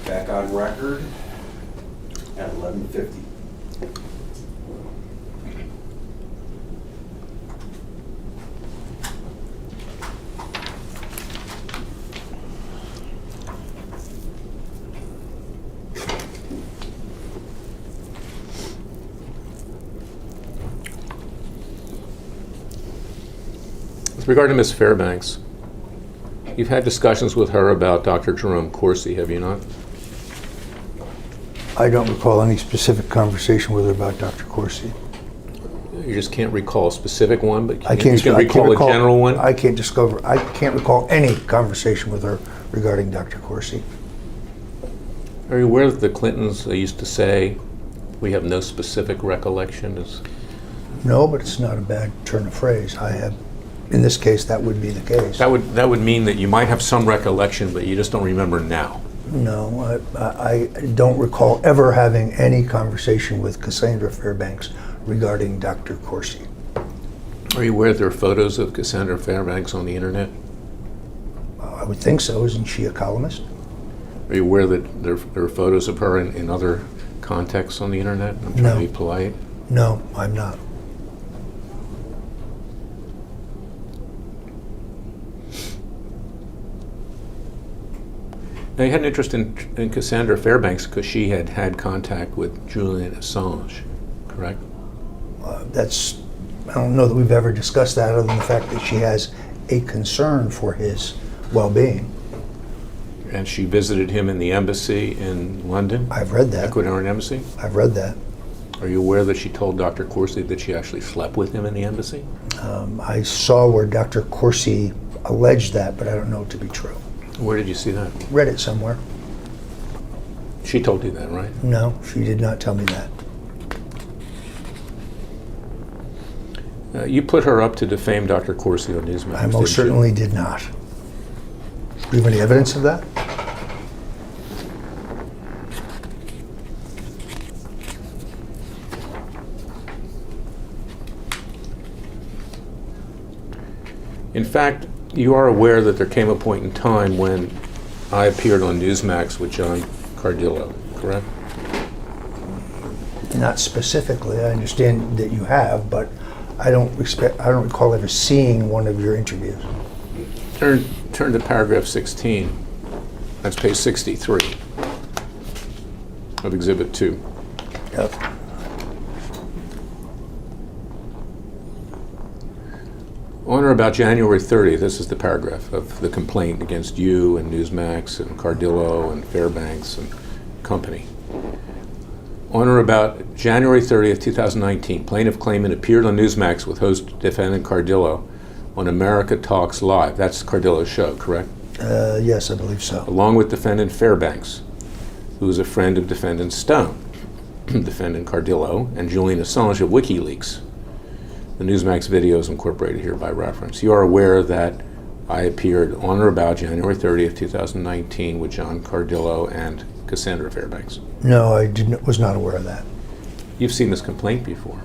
Back on record at 11:50. With regard to Ms. Fairbanks, you've had discussions with her about Dr. Jerome Corsi, have you not? I don't recall any specific conversation with her about Dr. Corsi. You just can't recall a specific one, but I you can recall a general one? I can't recall any conversation with her regarding Dr. Corsi. Are you aware that the Clintons used to say, we have no specific recollection? No, but it's not a bad turn of phrase. In this case, that would be the case. That would mean that you might have some recollection, but you just don't remember now. No, I don't recall ever having any conversation with Cassandra Fairbanks regarding Dr. Corsi. Are you aware there are photos of Cassandra Fairbanks on the internet? I would think so. Isn't she a columnist? Are you aware that there are photos of her in other contexts on the internet? I'm trying to be polite. No, I'm not. Now, you had an interest in Cassandra Fairbanks because she had had contact with Julian Assange, correct? I don't know that we've ever discussed that other than the fact that she has a concern for his well-being. And she visited him in the embassy in London? I've read that. Ecuadorian embassy? I've read that. Are you aware that she told Dr. Corsi that she actually slept with him in the embassy? I saw where Dr. Corsi alleged that, but I don't know it to be true. Where did you see that? Read it somewhere. She told you that, right? No, she did not tell me that. You put her up to defame Dr. Corsi on Newsmax. I most certainly did not. Do you have any evidence of that? In fact, you are aware that there came a point in time when I appeared on Newsmax with John Cardillo, correct? Not specifically. I understand that you have, but I don't recall ever seeing one of your interviews. Turn to paragraph 16. That's page 63 of Exhibit 2. Yep. On or about January 30th, this is the paragraph of the complaint against you and Newsmax and Cardillo and Fairbanks and company. On or about January 30th, 2019, plaintiff claimant appeared on Newsmax with host defendant Cardillo on America Talks Live. That's Cardillo's show, correct? Yes, I believe so. Along with defendant Fairbanks, who is a friend of defendant Stone, defendant Cardillo, and Julian Assange of WikiLeaks. The Newsmax video is incorporated here by reference. You are aware that I appeared on or about January 30th, 2019 with John Cardillo and Cassandra Fairbanks. No, I was not aware of that. You've seen this complaint before.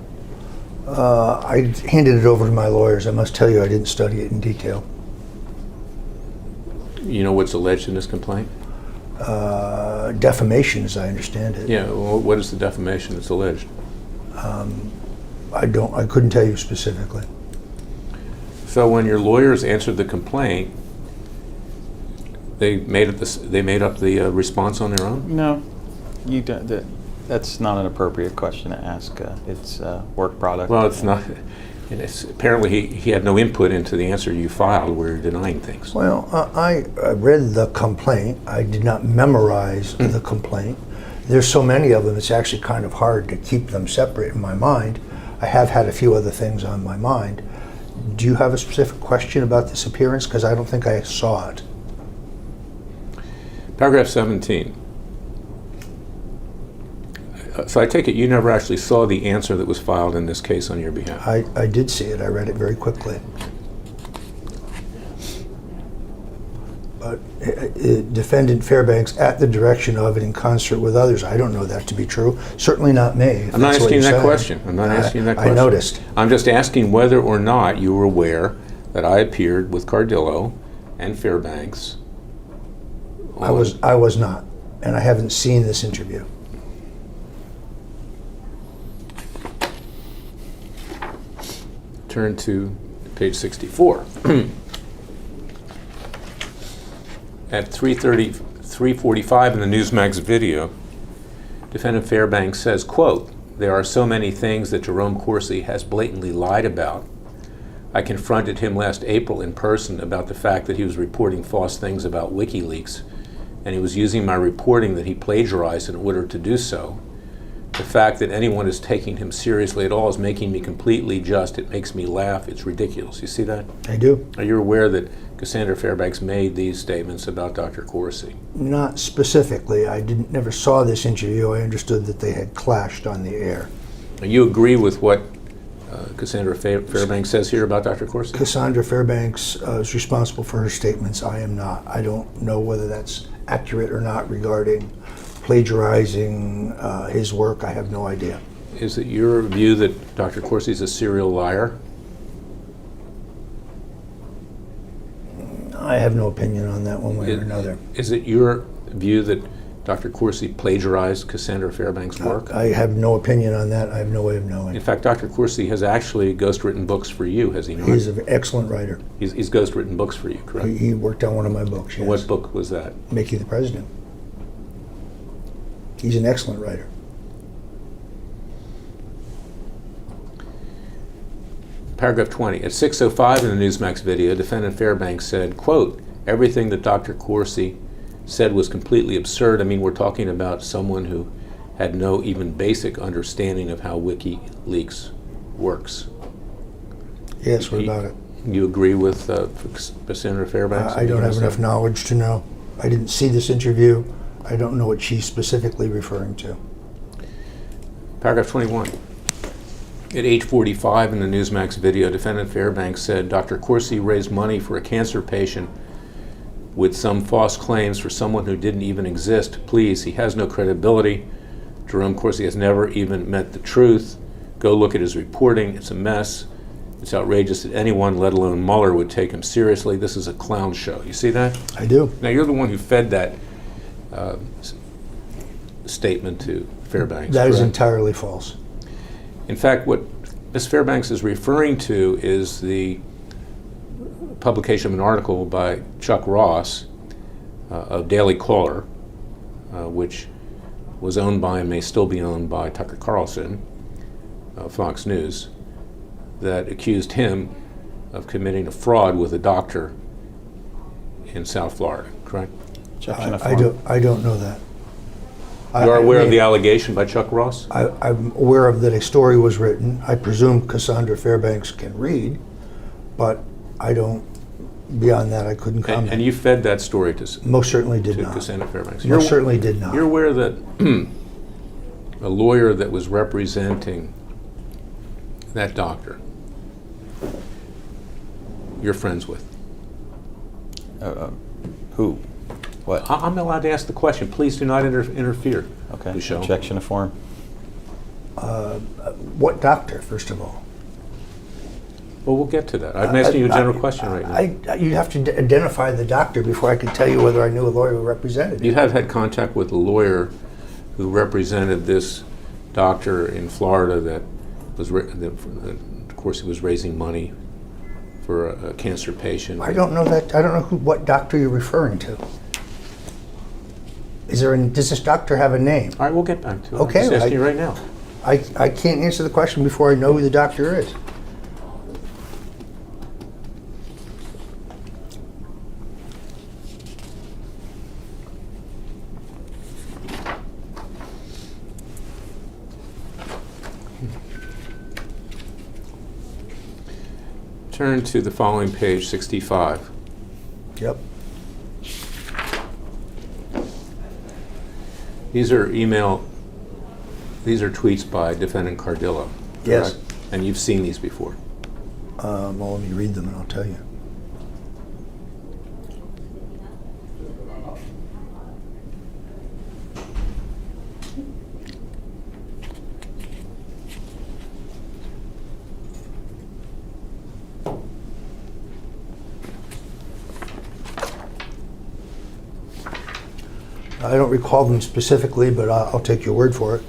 I handed it over to my lawyers. I must tell you, I didn't study it in detail. You know what's alleged in this complaint? Defamation, as I understand it. Yeah, well, what is the defamation that's alleged? I couldn't tell you specifically. So when your lawyers answered the complaint, they made up the response on their own? No, you don't. That's not an appropriate question to ask. It's a work product. Well, it's not. Apparently, he had no input into the answer you filed where you're denying things. Well, I read the complaint. I did not memorize the complaint. There's so many of them, it's actually kind of hard to keep them separate in my mind. I have had a few other things on my mind. Do you have a specific question about this appearance? Because I don't think I saw it. Paragraph 17. So I take it you never actually saw the answer that was filed in this case on your behalf? I did see it. I read it very quickly. But defendant Fairbanks, at the direction of and in concert with others, I don't know that to be true. Certainly not me. I'm not asking that question. I'm not asking that question. I noticed. I'm just asking whether or not you were aware that I appeared with Cardillo and Fairbanks. I was not. and I haven't seen this interview. Turn to page 64. At 3:45 in the Newsmax video, defendant Fairbanks says, quote, "There are so many things that Jerome Corsi has blatantly lied about. I confronted him last April in person about the fact that he was reporting false things about WikiLeaks, and he was using my reporting that he plagiarized in order to do so. The fact that anyone is taking him seriously at all is making me completely just. It makes me laugh. It's ridiculous." You see that? I do. Are you aware that Cassandra Fairbanks made these statements about Dr. Corsi? Not specifically. I never saw this interview. I understood that they had clashed on the air. And you agree with what Cassandra Fairbanks says here about Dr. Corsi? Cassandra Fairbanks is responsible for her statements. I am not. I don't know whether that's accurate or not regarding plagiarizing his work. I have no idea. Is it your view that Dr. Corsi is a serial liar? I have no opinion on that one way or another. Is it your view that Dr. Corsi plagiarized Cassandra Fairbanks' work? I have no opinion on that. I have no way of knowing. In fact, Dr. Corsi has actually ghostwritten books for you, has he not? He's an excellent writer. He's ghostwritten books for you, correct? He worked on one of my books, yes. What book was that? Make You the President. He's an excellent writer. Paragraph 20. At 6:05 in the Newsmax video, defendant Fairbanks said, quote, "Everything that Dr. Corsi said was completely absurd." I mean, we're talking about someone who had no even basic understanding of how WikiLeaks works. Yes, what about it? You agree with Cassandra Fairbanks? I don't have enough knowledge to know. I didn't see this interview. I don't know what she's specifically referring to. Paragraph 21. At 8:45 in the Newsmax video, defendant Fairbanks said, "Dr. Corsi raised money for a cancer patient with some false claims for someone who didn't even exist. Please, he has no credibility. Jerome Corsi has never even met the truth. Go look at his reporting. It's a mess. It's outrageous that anyone, let alone Mueller, would take him seriously. This is a clown show." You see that? I do. Now, you're the one who fed that statement to Fairbanks. That is correct? entirely false. In fact, what Ms. Fairbanks is referring to is the publication of an article by Chuck Ross of Daily Caller, which was owned by and may still be owned by Tucker Carlson, Fox News, that accused him of committing a fraud with a doctor in South Florida, correct? I don't know that. You are aware of the allegation by Chuck Ross? I'm aware of that a story was written. I presume Cassandra Fairbanks can read, but I don't, beyond that, I couldn't comment. And you fed that story to Most certainly did not. Cassandra Fairbanks? Most certainly did not. You're aware that a lawyer that was representing that doctor you're friends with? Who? What? I'm allowed to ask the question. Please do not interfere. Okay. Michelle. Objection to form. What doctor, first of all? Well, we'll get to that. I'm asking you a general question right now. You have to identify the doctor before I can tell you whether I knew a lawyer who represented him. You have had contact with a lawyer who represented this doctor in Florida that was, of course, he was raising money for a cancer patient. I don't know that. I don't know what doctor you're referring to. Does this doctor have a name? All right, we'll get back to it. Okay, I'm just asking you right now. I can't answer the question before I know who the doctor is. Turn to the following page, 65. Yep. These are tweets by defendant Cardillo. Yes. Correct? And you've seen these before. Well, let me read them and I'll tell you. I don't recall them specifically, but I'll take your word for it.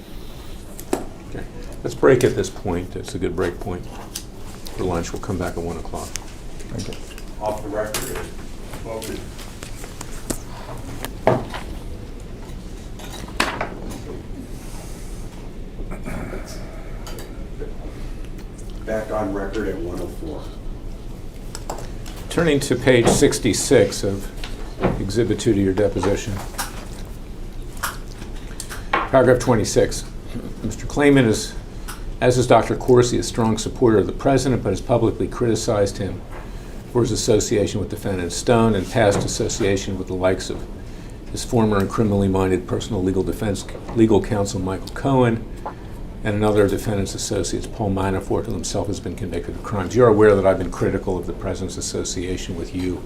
Okay. Let's break at this point. It's a good break point for lunch. We'll come back at 1 o'clock. Okay. Off the record, voted. Back on record at 1:04. Turning to page 66 of Exhibit 2 to your deposition. Paragraph 26. Mr. Klayman is, as is Dr. Corsi, a strong supporter of the president, but has publicly criticized him for his association with defendant Stone and past association with the likes of his former and criminally minded personal legal counsel Michael Cohen and another defendant's associates, Paul Manafort, who himself has been convicted of crimes. You're aware that I've been critical of the president's association with you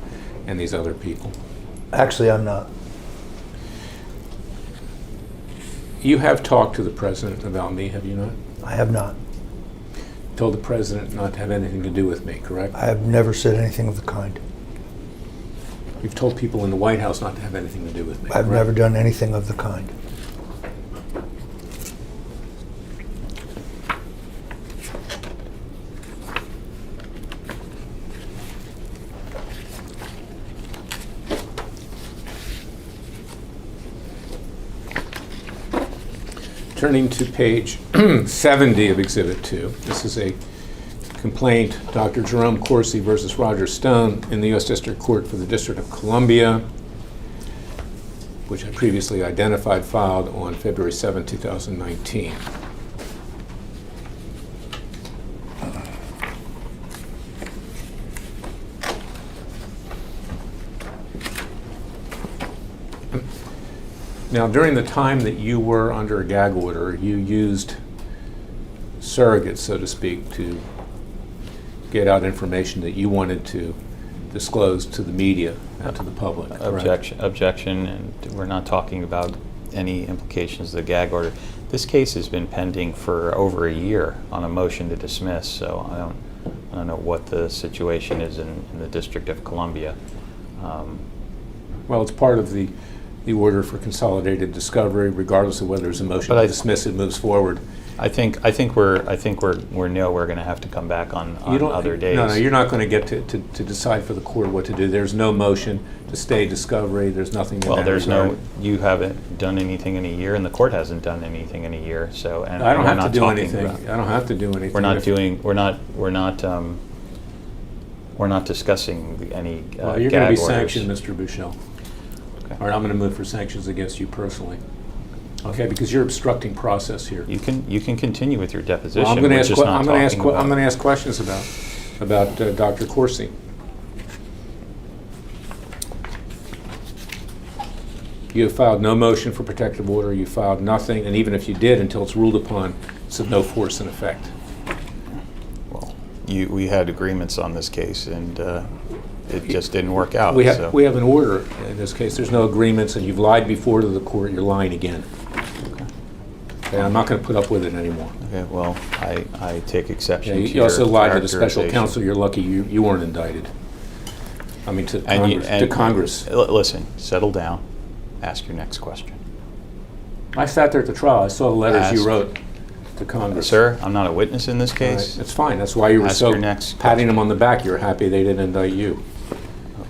and these other people. Actually, I'm not. You have talked to the president about me, have you not? I have not. Told the president not to have anything to do with me, correct? I have never said anything of the kind. You've told people in the White House not to have anything to do with me, I've correct? never done anything of the kind. Turning to page 70 of Exhibit 2, this is a complaint, Dr. Jerome Corsi versus Roger Stone in the U.S. District Court for the District of Columbia, which I previously identified, filed on February 7, 2019. Now, during the time that you were under a gag order, you used surrogates, so to speak, to get out information that you wanted to disclose to the media and to the public, correct? Objection, and we're not talking about any implications of the gag order. This case has been pending for over a year on a motion to dismiss, so I don't know what the situation is in the District of Columbia. Well, it's part of the order for consolidated discovery, regardless of whether there's a motion to dismiss, it moves forward. I think we're going to have to come back on other days. No, you're not going to get to decide for the court what to do. There's no motion to stay discovery. There's nothing. Well, you haven't done anything in a year, and the court hasn't done anything in a year. So, and I don't we're have not to do talking anything. about- I don't have to do anything. We're not discussing any. Well, you're going to be sanctioned, Mr. Buchel. Okay. All right, I'm going to move for sanctions against you personally. Okay, because you're obstructing process here. You can continue with your deposition. Well, I'm going We're to ask questions about Dr. Corsi. You have filed no motion for protective order. You filed nothing, and even if you did, until it's ruled upon, it's of no force in effect. Well, we had agreements on this case, and it just didn't work out. We have an order in this case. There's no agreements, and you've lied before to the court. You're lying again. Okay, I'm not going to put up with it anymore. Okay, well, I take exception to You your also lied to the special characterization. counsel. You're lucky you weren't indicted. I mean, to Congress. Listen, settle down. Ask your next question. I sat there at the trial. I saw the letters you wrote to Congress. Sir, I'm not a witness in this All case. right, it's fine. That's why you were Ask so your next patting them on the back. You're happy they didn't indict you.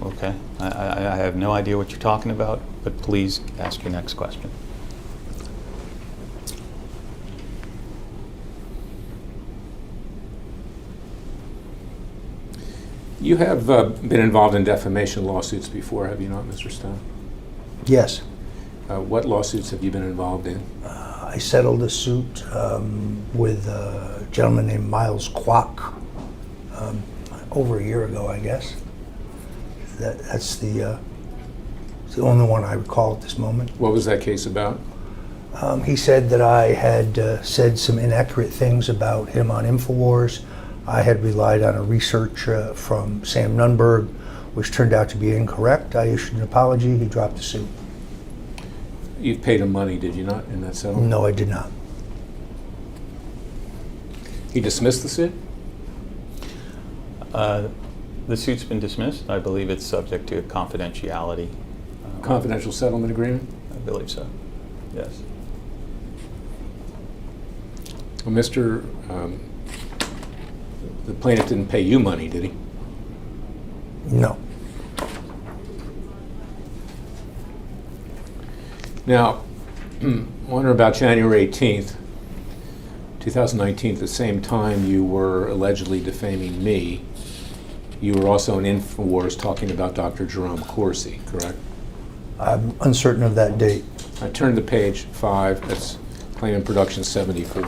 Okay. I have no idea what you're talking about, but please ask your next question. You have been involved in defamation lawsuits before, have you not, Mr. Stone? Yes. What lawsuits have you been involved in? I settled a suit with a gentleman named Miles Kwok over a year ago, I guess. That's the only one I recall at this moment. What was that case about? He said that I had said some inaccurate things about him on InfoWars. I had relied on a research from Sam Nunberg, which turned out to be incorrect. I issued an apology. He dropped the suit. You've paid him money, did you not, in that settlement? No, I did not. He dismissed the suit? The suit's been dismissed. I believe it's subject to confidentiality. Confidential settlement agreement? believe so. Yes. Well, the plaintiff didn't pay you money, did he? No. Now, on or about January 18th, 2019, at the same time you were allegedly defaming me, you were also in InfoWars talking about Dr. Jerome Corsi, correct? I'm uncertain of that date. I turned to page 5, that's Klayman Production 74.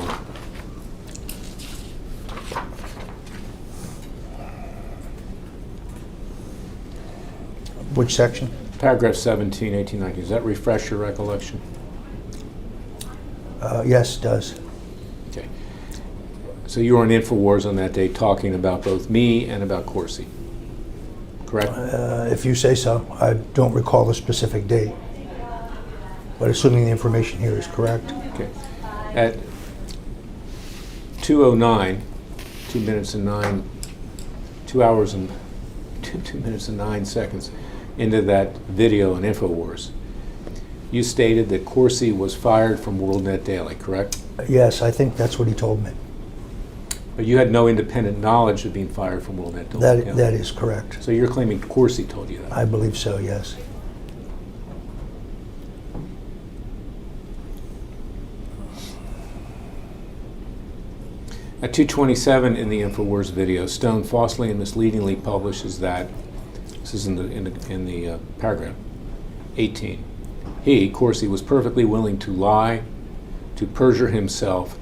Which section? Paragraph 17, 18, 19. Does that refresh your recollection? Yes, it does. Okay. So you were on InfoWars on that day talking about both me and about Corsi, correct? If you say so. I don't recall the specific date. But assuming the information here is correct. Okay. At 2:09, 2 hours and 2 minutes and 9 seconds into that video on InfoWars, you stated that Corsi was fired from WorldNet Daily, correct? Yes, I think that's what he told me. But you had no independent knowledge of being fired from WorldNet Daily. That is correct. So you're claiming Corsi told you that? I believe so, yes. At 2:27 in the InfoWars video, Stone falsely and misleadingly publishes that, this is in the paragraph 18, he, Corsi, was perfectly willing to lie, to perjure himself,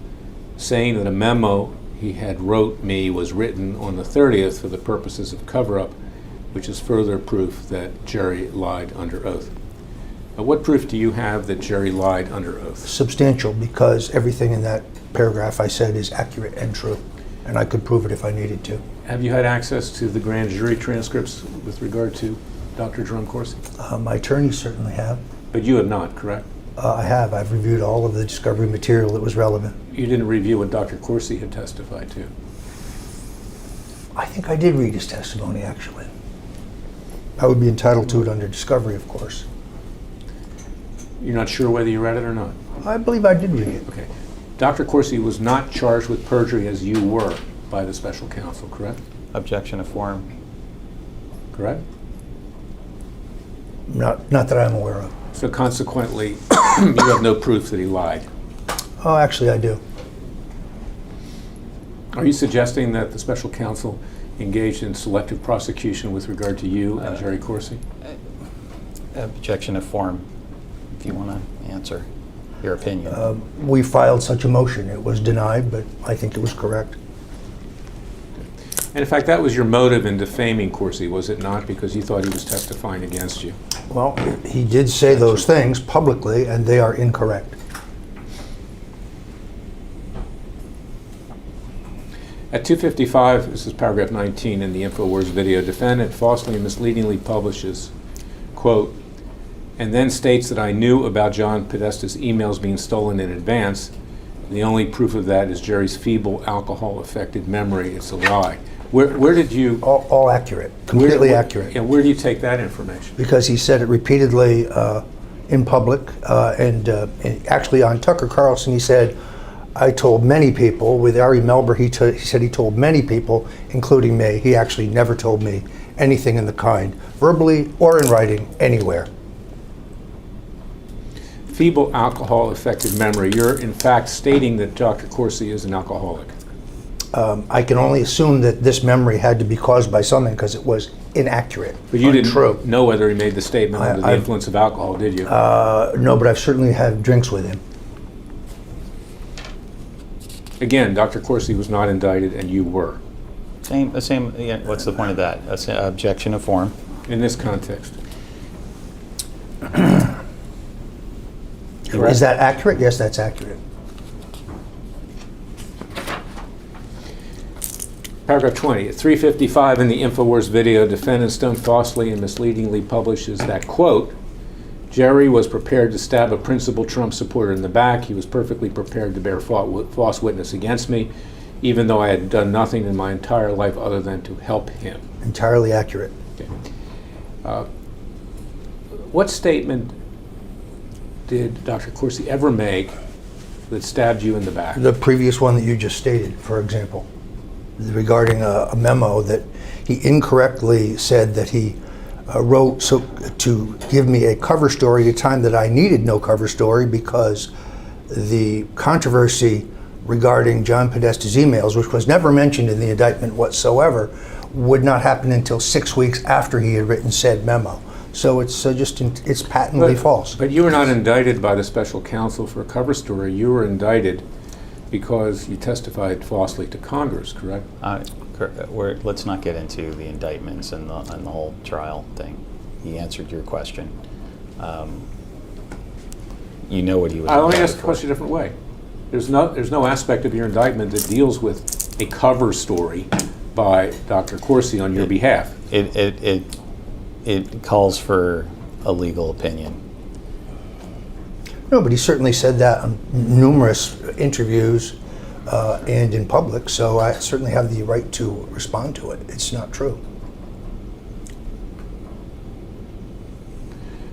saying that a memo he had wrote me was written on the 30th for the purposes of cover-up, which is further proof that Jerry lied under oath. Now, what proof do you have that Jerry lied under oath? Substantial, because everything in that paragraph I said is accurate and true, and I could prove it if I needed to. Have you had access to the grand jury transcripts with regard to Dr. Jerome Corsi? My attorneys certainly have. But you have not, correct? I have. I've reviewed all of the discovery material that was relevant. You didn't review what Dr. Corsi had testified to. I think I did read his testimony, actually. I would be entitled to it under discovery, of course. You're not sure whether you read it or not? I believe I did read it. Okay. Dr. Corsi was not charged with perjury as you were by the special counsel, correct? Objection to form. Correct? Not that I'm aware of. So consequently, you have no proof that he lied. Oh, actually, I do. Are you suggesting that the special counsel engaged in selective prosecution with regard to you and Jerry Corsi? Objection to form, if you want to answer your opinion. We filed such a motion. It was denied, but I think it was correct. And in fact, that was your motive in defaming Corsi, was it not? Because you thought he was testifying against you. Well, he did say those things publicly, and they are incorrect. At 2:55, this is paragraph 19 in the InfoWars video, defendant falsely and misleadingly publishes, quote, and then states that I knew about John Podesta's emails being stolen in advance. The only proof of that is Jerry's feeble alcohol-affected memory. It's a lie. Where did you... All accurate, completely accurate. And where do you take that information? Because he said it repeatedly in public, and actually on Tucker Carlson he said, I told many people. With Ari Melber, he said he told many people, including me. He actually never told me anything in the kind, verbally or in writing, anywhere. Feeble alcohol-affected memory. You're in fact stating that Dr. Corsi is an alcoholic. I can only assume that this memory had to be caused by something because it was inaccurate. But you untrue. didn't know whether he made the statement under the influence of alcohol, did you? No, but I've certainly had drinks with him. Again, Dr. Corsi was not indicted and you were. Same. Yeah, what's the point of that? That's an objection to form. In this context. Is that accurate? Yes, that's accurate. Paragraph 20, at 3:55 in the InfoWars video, defendant Stone falsely and misleadingly publishes that, quote, Jerry was prepared to stab a principal Trump supporter in the back. He was perfectly prepared to bear false witness against me, even though I had done nothing in my entire life other than to help him. Entirely accurate. Okay. What statement did Dr. Corsi ever make that stabbed you in the back? The previous one that you just stated, for example, regarding a memo that he incorrectly said that he wrote to give me a cover story at a time that I needed no cover story because the controversy regarding John Podesta's emails, which was never mentioned in the indictment whatsoever, would not happen until 6 weeks after he had written said memo. So it's it's patently false. But you were not indicted by the special counsel for a cover story. You were indicted because you testified falsely to Congress, correct? Let's not get into the indictments and the whole trial thing. He answered your question. You know what he was. Let me ask the question a different way. There's no aspect of your indictment that deals with a cover story by Dr. Corsi on your behalf. It calls for a legal opinion. No, but he certainly said that on numerous interviews and in public, so I certainly have the right to respond to it. It's not true.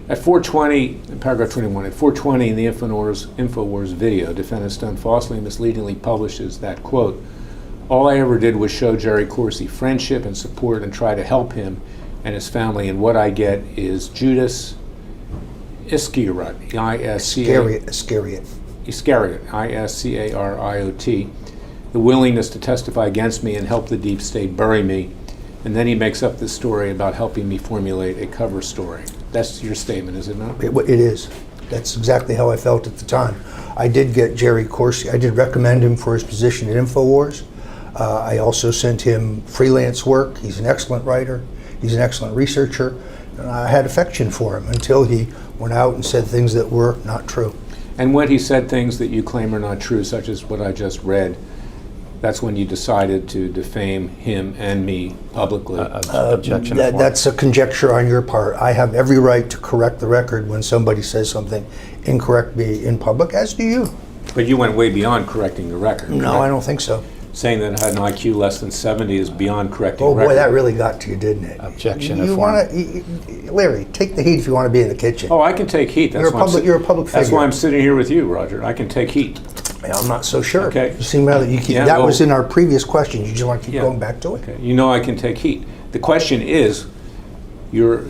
At 420, in paragraph 21, at 420 in the InfoWars video, defendant Stone falsely and misleadingly publishes that, quote, all I ever did was show Jerry Corsi friendship and support and try to help him and his family, and what I get is Judas Iscariot, Iscariot, I-S-C-A-R-I-O-T, the willingness to testify against me and help the deep state bury me. And then he makes up this story about helping me formulate a cover story. That's your statement, is it not? It is. That's exactly how I felt at the time. I did get Jerry Corsi. I did recommend him for his position at InfoWars. I also sent him freelance work. He's an excellent writer. He's an excellent researcher. And I had affection for him until he went out and said things that were not true. And when he said things that you claim are not true, such as what I just read, that's when you decided to defame him and me publicly. Objection. That's a conjecture on your part. I have every right to correct the record when somebody says something incorrect me in public, as do you. But you went way beyond correcting the record. No, correct? I don't think so. Saying that it had an IQ less than 70 is beyond correcting Oh the record. boy, that really got to you, didn't it? Objection. You want to, Larry, take the heat if you want to be in the kitchen. Oh, I can take heat. You're a public figure. That's why I'm sitting here with you, Roger. I can take heat. I'm not so sure. Okay. You seem rather you keep. Yeah, that well, was in our previous question. You just want to keep yeah. going back to it. Okay. You know I can take heat. The question is your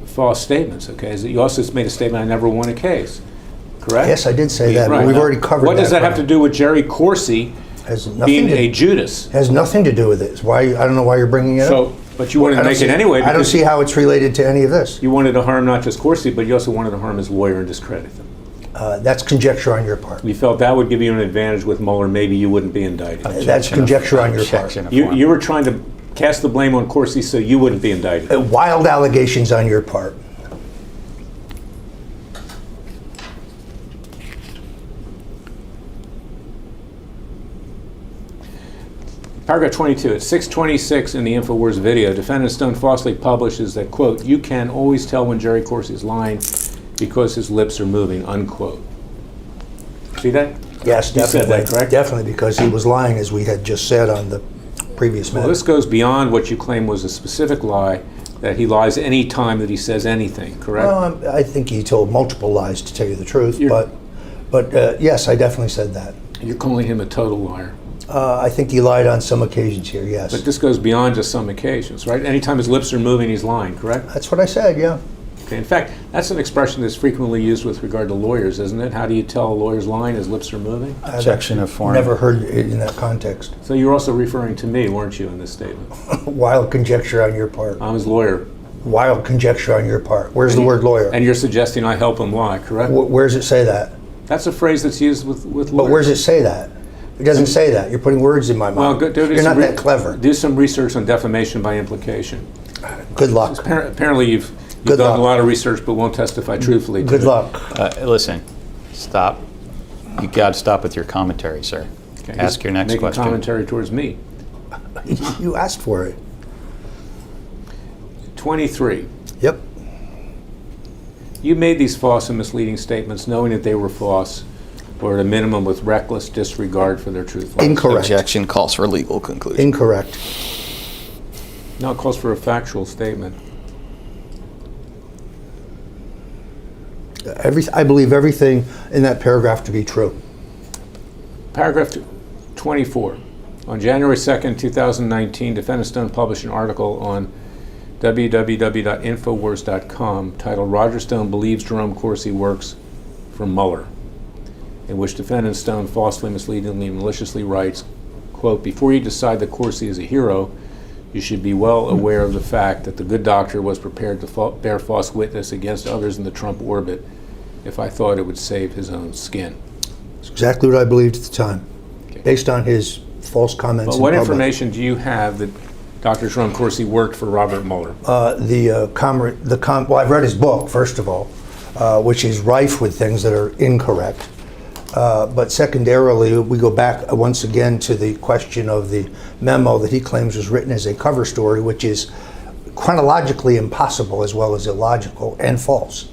false statements. Okay, is that you also made a statement I never won a case. Correct? Yes, I did say that. Right. But we've Now, already covered that. What does that have to do with Jerry Corsi Has being nothing a Judas? has nothing to do with it. Why? I don't know why you're bringing it up. So, but you wanted to I don't make see- it anyway. I don't because see how it's related to any of this. You wanted to harm not just Corsi, but you also wanted to harm his lawyer and discredit him. That's conjecture on your part. You felt that would give you an advantage with Mueller. Maybe you wouldn't be indicted. That's conjecture on your part. Objection. You were trying to cast the blame on Corsi so you wouldn't be indicted. Wild allegations on your part. Paragraph 22, at 626 in the InfoWars video, defendant Stone falsely publishes that, quote, you can always tell when Jerry Corsi is lying because his lips are moving, unquote. See that? Yes, You said definitely. that, correct? Definitely, because he was lying, as we had just said on the previous Well, matter. this goes beyond what you claim was a specific lie, that he lies any time that he says anything, correct? Well, I think he told multiple lies, to tell you the truth, You're- but yes, I definitely said that. You're calling him a total liar. I think he lied on some occasions here, yes. But this goes beyond just some occasions, right? Anytime his lips are moving, he's lying, correct? That's what I said, yeah. Okay. In fact, that's an expression that's frequently used with regard to lawyers, isn't it? How do you tell a lawyer's lying? His lips are moving? Objection of form. Never heard it in that context. So you're also referring to me, weren't you, in this statement? Wild conjecture on your part. I'm his lawyer. Wild conjecture on your part. Where's the word lawyer? And you're suggesting I help him lie, correct? Where does it say that? That's a phrase that's used with lawyers. But where does it say that? It doesn't say that. You're putting words in my mouth. Well, You're not that clever. Do some research on defamation by implication. Good luck. Apparently you've Good done luck. a lot of research but won't testify truthfully. to Good it. luck. Listen, stop. You got to stop with your commentary, sir. Okay, Ask he's your next making question. commentary towards me. You asked for it. 23. Yep. You made these false and misleading statements knowing that they were false, or at a minimum with reckless disregard for their truthfulness. Incorrect. Objection calls for legal conclusion. Incorrect. No, it calls for a factual statement. I believe everything in that paragraph to be true. Paragraph 24. On January 2nd, 2019, Defendant Stone published an article on www.infowars.com titled Roger Stone Believes Jerome Corsi Works for Mueller, in which Defendant Stone falsely, misleadingly, and maliciously writes, quote, "Before you decide that Corsi is a hero, you should be well aware of the fact that the good doctor was prepared to bear false witness against others in the Trump orbit if I thought it would save his own skin." It's exactly what I believed at the time, Okay. based on his false comments But in what public. information do you have that Dr. Jerome Corsi worked for Robert Mueller? Well, I've read his book, first of all, which is rife with things that are incorrect. But secondarily, we go back once again to the question of the memo that he claims was written as a cover story, which is chronologically impossible as well as illogical and false.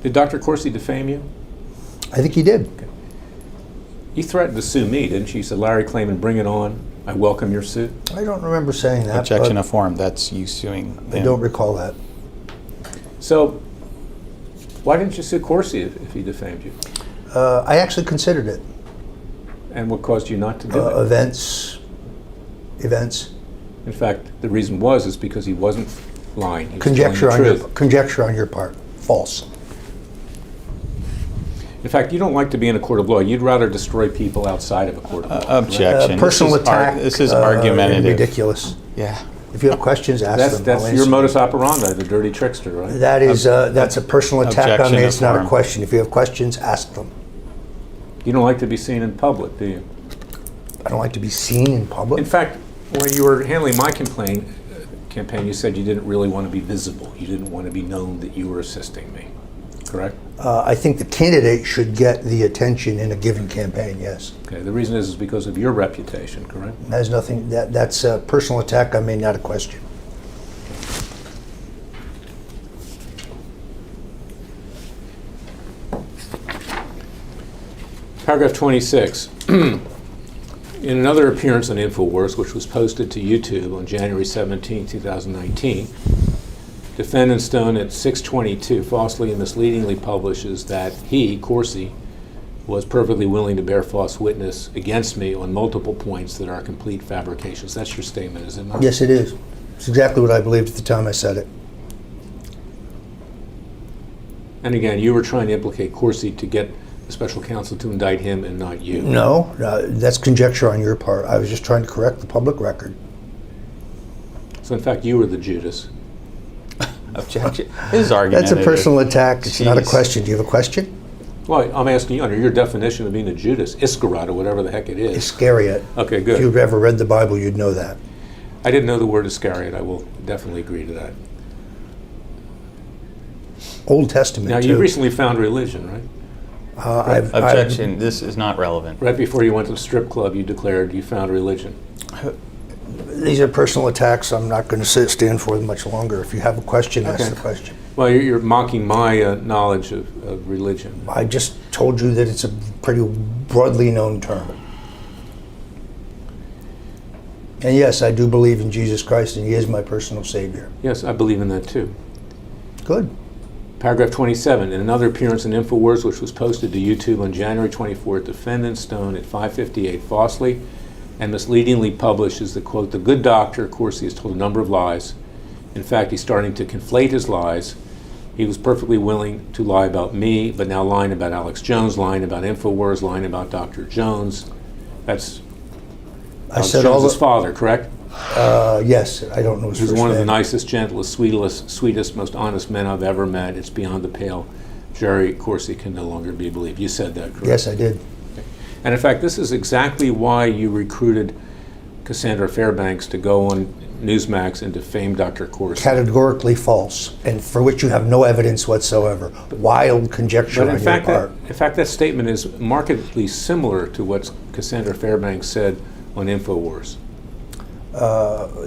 Did Dr. Corsi defame you? I think he did. You threatened to sue me, didn't you? You said, "Larry Klayman, bring it on. I welcome your suit." I don't remember saying that. Objection but of form, that's you suing I him. don't recall that. So, why didn't you sue Corsi if he defamed you? I actually considered it. And what caused you not to do it? Events. In fact, the reason is because he wasn't lying. He was telling Conjecture the on your truth. conjecture on your part. False. In fact, you don't like to be in a court of law. You'd rather destroy people outside of a court of law. Objection. Personal This is attack. This is and argumentative. ridiculous. Yeah. If you have questions, ask them. I'll That's your answer. modus operandi, the dirty trickster, right? That is that's a personal attack on Objection me. of It's not a form. question. If you have questions, ask them. You don't like to be seen in public, do you? I don't like to be seen in public. In fact, when you were handling my campaign, you said you didn't really want to be visible. You didn't want to be known that you were assisting me, correct? I think the candidate should get the attention in a given campaign. Yes, Okay, the reason is because of your reputation, correct? it has nothing. That's a personal attack on me, not a question. Paragraph 26. In another appearance on InfoWars, which was posted to YouTube on January 17, 2019, Defendant Stone at 6:22 falsely and misleadingly publishes that he, Corsi, was perfectly willing to bear false witness against me on multiple points that are complete fabrications. That's your statement, is it not? Yes, it is. It's exactly what I believed at the time I said it. And again, you were trying to implicate Corsi to get the special counsel to indict him and not you. No, that's conjecture on your part. I was just trying to correct the public record. So in fact, you were the Judas. Objection. This is That's argumentative. a personal attack. It's not a Jeez. question. Do you have a question? Well, I'm asking you under your definition of being a Judas, Iscariot, or whatever the heck it is. Iscariot. Okay, If good. you've ever read the Bible, you'd know that. I didn't know the word Iscariot. I will definitely agree to that. Old Testament, Now, too. you recently found religion, right? Objection. This is not relevant. Right before you went to the strip club, you declared you found religion. These are personal attacks. I'm not going to stand for them much longer. If you have a question, ask Okay. the question. Well, you're mocking my knowledge of religion. I just told you that it's a pretty broadly known term. And yes, I do believe in Jesus Christ, and He is my personal Savior. Yes, I believe in that too. Good. Paragraph 27, in another appearance in InfoWars, which was posted to YouTube on January 24th, Defendant Stone at 5:58 falsely and misleadingly publishes the quote, "The good doctor, Corsi, has told a number of lies. In fact, he's starting to conflate his lies. He was perfectly willing to lie about me, but now lying about Alex Jones, lying about InfoWars, lying about Dr. Jones." That's I Alex said all Jones' the. father, correct? Yes, I don't know his He's first one of the name. nicest, gentlest, sweetest, most honest men I've ever met. It's beyond the pale. Jerry Corsi can no longer be believed. You said that, correct? Yes, I did. And in fact, this is exactly why you recruited Cassandra Fairbanks to go on Newsmax and defame Dr. Corsi. Categorically false, and for which you have no evidence whatsoever. Wild conjecture But on in your fact, part. that statement is markedly similar to what Cassandra Fairbanks said on InfoWars.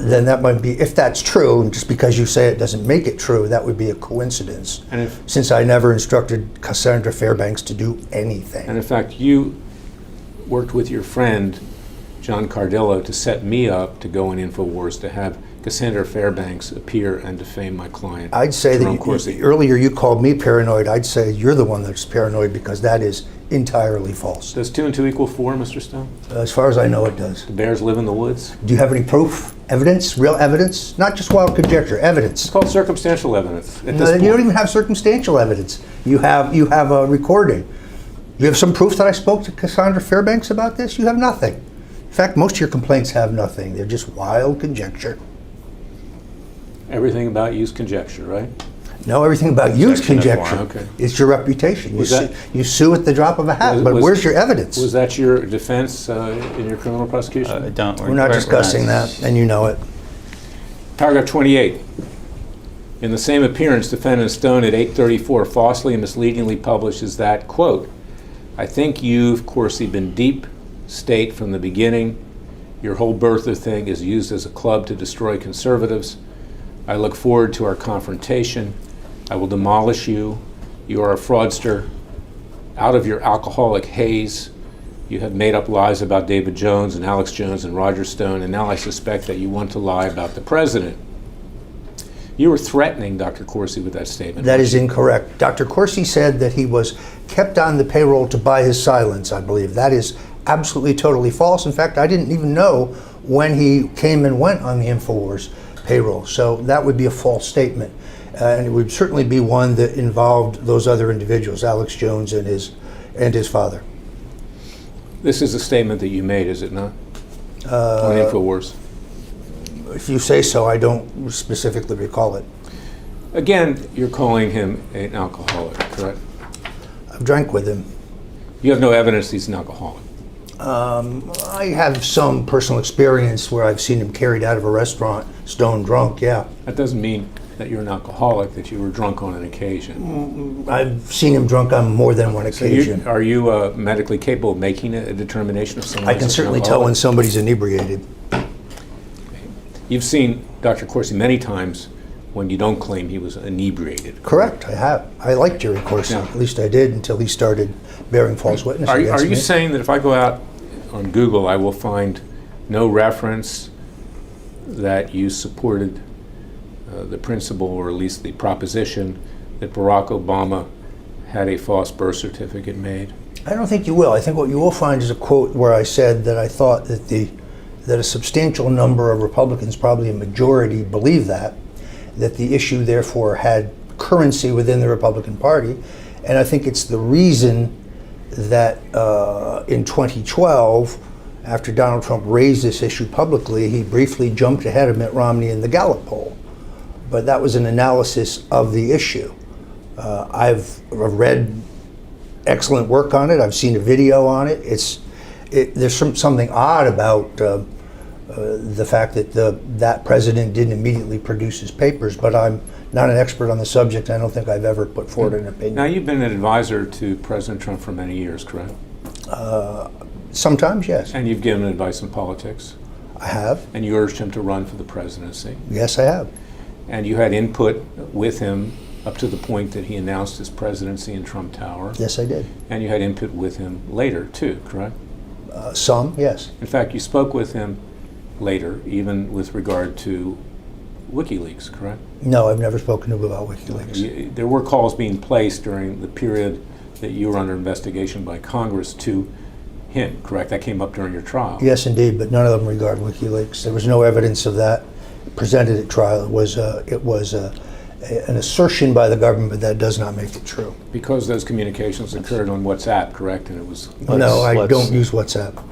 Then that might be, if that's true, and just because you say it doesn't make it true, that would be a coincidence. And if, Since I never instructed Cassandra Fairbanks to do anything. and in fact, you worked with your friend John Cardillo to set me up to go on InfoWars to have Cassandra Fairbanks appear and defame my client? I'd say Jerome that Corsi? earlier you called me paranoid. I'd say you're the one that's paranoid because that is entirely false. Does 2 and 2 equal 4, Mr. Stone? As far as I know, it does. The bears live in the woods? Do you have any proof, evidence, real evidence? Not just wild conjecture, evidence. It's called circumstantial evidence at No, this point. you don't even have circumstantial evidence. You have a recording. You have some proof that I spoke to Cassandra Fairbanks about this? You have nothing. In fact, most of your complaints have nothing. They're just wild conjecture. Everything about you is conjecture, right? No, everything about you is Conjecture of conjecture. form, okay. It's your reputation. You Was that- you sue at the drop of a hat, but Was- where's your evidence? Was that your defense in your criminal prosecution? We're not discussing that, and you know it. Paragraph 28. In the same appearance, defendant Stone at 834 falsely and misleadingly publishes that, quote, I think you've, Corsi, been deep state from the beginning. Your whole birther thing is used as a club to destroy conservatives. I look forward to our confrontation. I will demolish you. You are a fraudster. Out of your alcoholic haze, you have made up lies about David Jones and Alex Jones and Roger Stone, and now I suspect that you want to lie about the president. You were threatening Dr. Corsi with that statement. That is incorrect. Dr. Corsi said that he was kept on the payroll to buy his silence, I believe. That is absolutely, totally false. In fact, I didn't even know when he came and went on the InfoWars payroll. So that would be a false statement. And it would certainly be one that involved those other individuals, Alex Jones and his father. This is a statement that you made, is it not? On InfoWars. If you say so, I don't specifically recall it. Again, you're calling him an alcoholic, correct? I've drank with him. You have no evidence he's an alcoholic. I have some personal experience where I've seen him carried out of a restaurant, stone drunk, yeah. That doesn't mean that you're an alcoholic, that you were drunk on an occasion. I've seen him drunk on more than one occasion. Are you medically capable of making a determination of someone? I can certainly tell when somebody's inebriated. You've seen Dr. Corsi many times when you don't claim he was inebriated. Correct, I have. I like Jerry Corsi, Yeah. at least I did until he started bearing false witness Are against you me. saying that if I go out on Google, I will find no reference that you supported the principle, or at least the proposition, that Barack Obama had a false birth certificate made? I don't think you will. I think what you will find is a quote where I said that I thought that a substantial number of Republicans, probably a majority, believe that the issue therefore had currency within the Republican Party. And I think it's the reason that in 2012, after Donald Trump raised this issue publicly, he briefly jumped ahead of Mitt Romney in the Gallup poll. But that was an analysis of the issue. I've read excellent work on it. I've seen a video on it. There's something odd about the fact that that president didn't immediately produce his papers, but I'm not an expert on the subject. I don't think I've ever put forward an opinion. Now, you've been an advisor to President Trump for many years, correct? Sometimes, yes. And you've given advice on politics. I have. And you urged him to run for the presidency. Yes, I have. And you had input with him up to the point that he announced his presidency in Trump Tower. Yes, I did. And you had input with him later, too, correct? Some, yes. In fact, you spoke with him later, even with regard to WikiLeaks, correct? No, I've never spoken to him about WikiLeaks. There were calls being placed during the period that you were under investigation by Congress to him, correct? That came up during your trial. Yes, indeed, but none of them regard WikiLeaks. There was no evidence of that presented at trial. It was an assertion by the government, but that does not make it true. Because those communications occurred on WhatsApp, correct? And it was. No, I let's- don't use WhatsApp.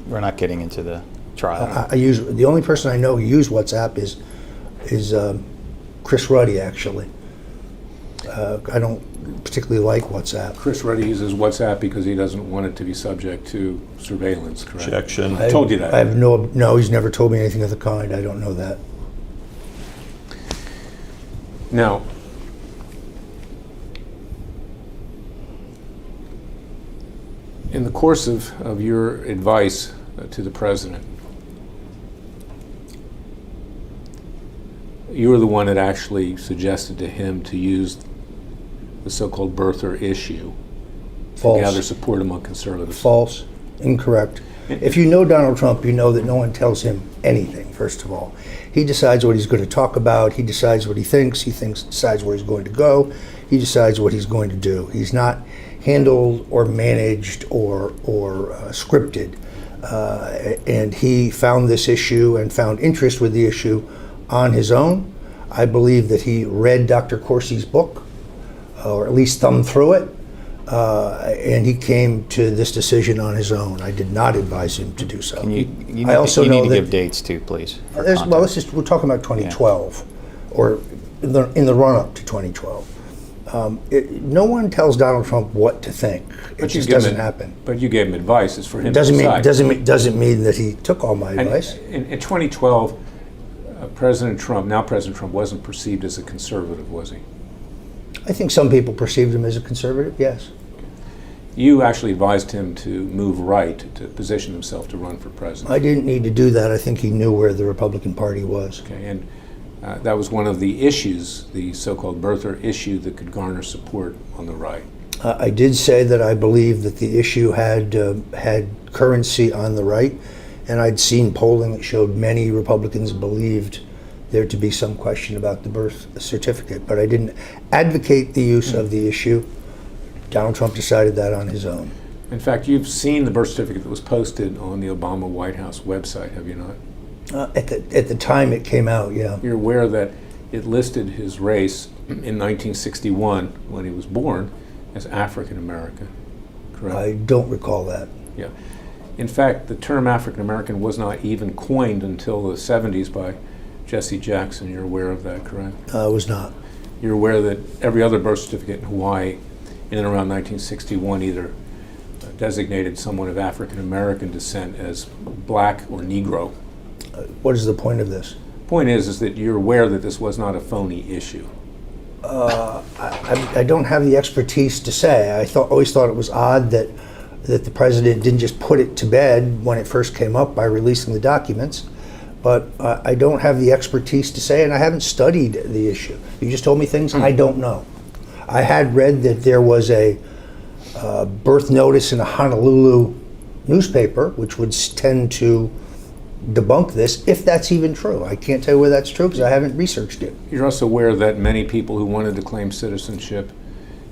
We're not getting into the trial. I use the only person I know who used WhatsApp is Chris Ruddy. Actually, I don't particularly like WhatsApp. Chris Ruddy uses WhatsApp because he doesn't want it to be subject to surveillance, correct? Objection. I told you that. I have no. He's never told me anything of the kind. I don't know that. Now, in the course of your advice to the president, you were the one that actually suggested to him to use the so-called birther issue to False. gather support among conservatives. False. Incorrect. If you know Donald Trump, you know that no one tells him anything, first of all. He decides what he's going to talk about. He decides what he thinks. Decides where he's going to go. He decides what he's going to do. He's not handled or managed or scripted. And he found this issue and found interest with the issue on his own. I believe that he read Dr. Corsi's book, or at least thumbed through it, and he came to this decision on his own. I did not advise him to do so. You I also need know to that give dates too, please. for well, context. we're talking about 2012, or in the run-up to 2012. No one tells Donald Trump what to think. It just doesn't happen. But you gave him advice. It's for him Doesn't to mean decide. doesn't mean that he took all my And advice. in 2012, President Trump wasn't perceived as a conservative, was he? I think some people perceived him as a conservative. Yes. You actually advised him to move right, to position himself to run for president. I didn't need to do that. I think he knew where the Republican Party was. Okay, and that was one of the issues, the so-called birther issue that could garner support on the right. I did say that I believe that the issue had currency on the right, and I'd seen polling that showed many Republicans believed there to be some question about the birth certificate, but I didn't advocate the use of the issue. Donald Trump decided that on his own. In fact, you've seen the birth certificate that was posted on the Obama White House website, have you not? At the time it came out, yeah. You're aware that it listed his race in 1961, when he was born, as African American, correct? I don't recall that. Yeah. In fact, the term African American was not even coined until the 70s by Jesse Jackson. You're aware of that, correct? I was not. You're aware that every other birth certificate in Hawaii in and around 1961 either designated someone of African American descent as black or Negro. What is the point of this? Point is that you're aware that this was not a phony issue. I don't have the expertise to say. I always thought it was odd that the president didn't just put it to bed when it first came up by releasing the documents. But I don't have the expertise to say, and I haven't studied the issue. You just told me things I don't know. I had read that there was a birth notice in a Honolulu newspaper, which would tend to debunk this, if that's even true. I can't tell you whether that's true because I haven't researched it. You're also aware that many people who wanted to claim citizenship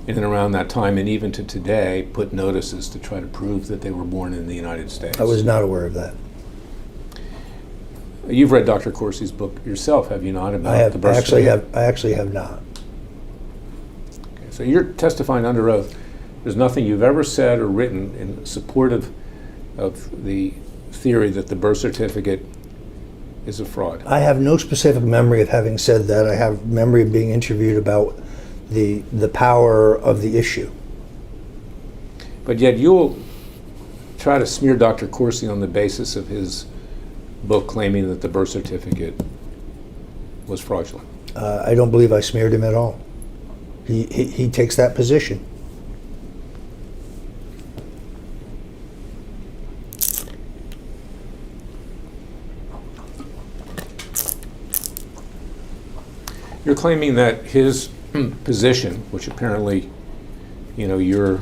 in and around that time, and even to today, put notices to try to prove that they were born in the United States. I was not aware of that. You've read Dr. Corsi's book yourself, have you not? About I have. the birth certificate? I actually have not. Okay, so you're testifying under oath. There's nothing you've ever said or written in support of the theory that the birth certificate is a fraud. I have no specific memory of having said that. I have memory of being interviewed about the power of the issue. But yet you'll try to smear Dr. Corsi on the basis of his book claiming that the birth certificate was fraudulent. I don't believe I smeared him at all. He takes that position. You're claiming that his position, which apparently, your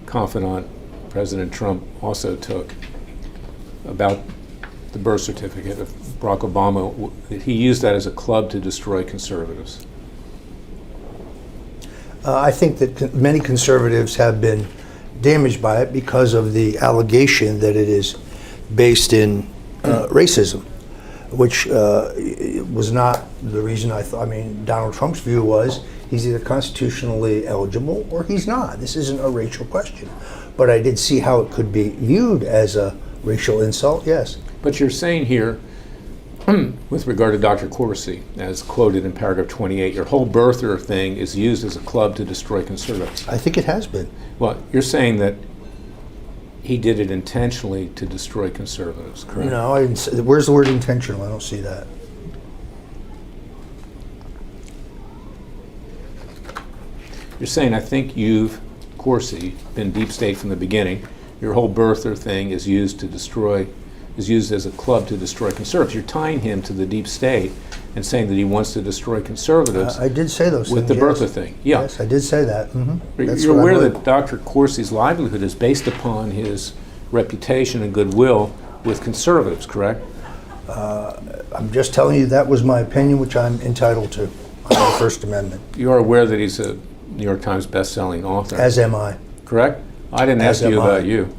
confidant, President Trump, also took about the birth certificate of Barack Obama, that he used that as a club to destroy conservatives. I think that many conservatives have been damaged by it because of the allegation that it is based in racism, which was not the reason I thought. I mean, Donald Trump's view was he's either constitutionally eligible or he's not. This isn't a racial question. But I did see how it could be viewed as a racial insult, yes. But you're saying here, with regard to Dr. Corsi, as quoted in paragraph 28, your whole birther thing is used as a club to destroy conservatives. I think it has been. Well, you're saying that he did it intentionally to destroy conservatives, correct? No, I didn't say, where's the word intentional? I don't see that. You're saying, I think you've, Corsi, been deep state from the beginning. Your whole birther thing is used as a club to destroy conservatives. You're tying him to the deep state and saying that he wants to destroy conservatives I did say those with things. the birther yes. thing. Yeah. Yes, I did say that. You're aware that Dr. Corsi's livelihood is based upon his reputation and goodwill with conservatives, correct? I'm just telling you that was my opinion, which I'm entitled to on the First Amendment, You are aware that he's a New York Times best-selling author, as am I. correct? I didn't As ask you am I. about you.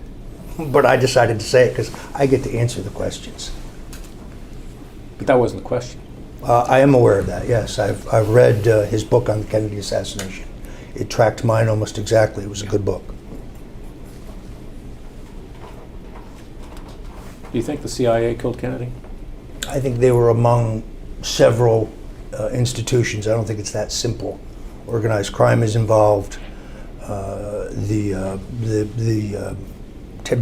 But I decided to say it because I get to answer the questions. But that wasn't the question. I am aware of that, yes. I've read his book on the Kennedy assassination. It tracked mine almost exactly. It was a good book. Do you think the CIA killed Kennedy? I think they were among several institutions. I don't think it's that simple. Organized crime is involved.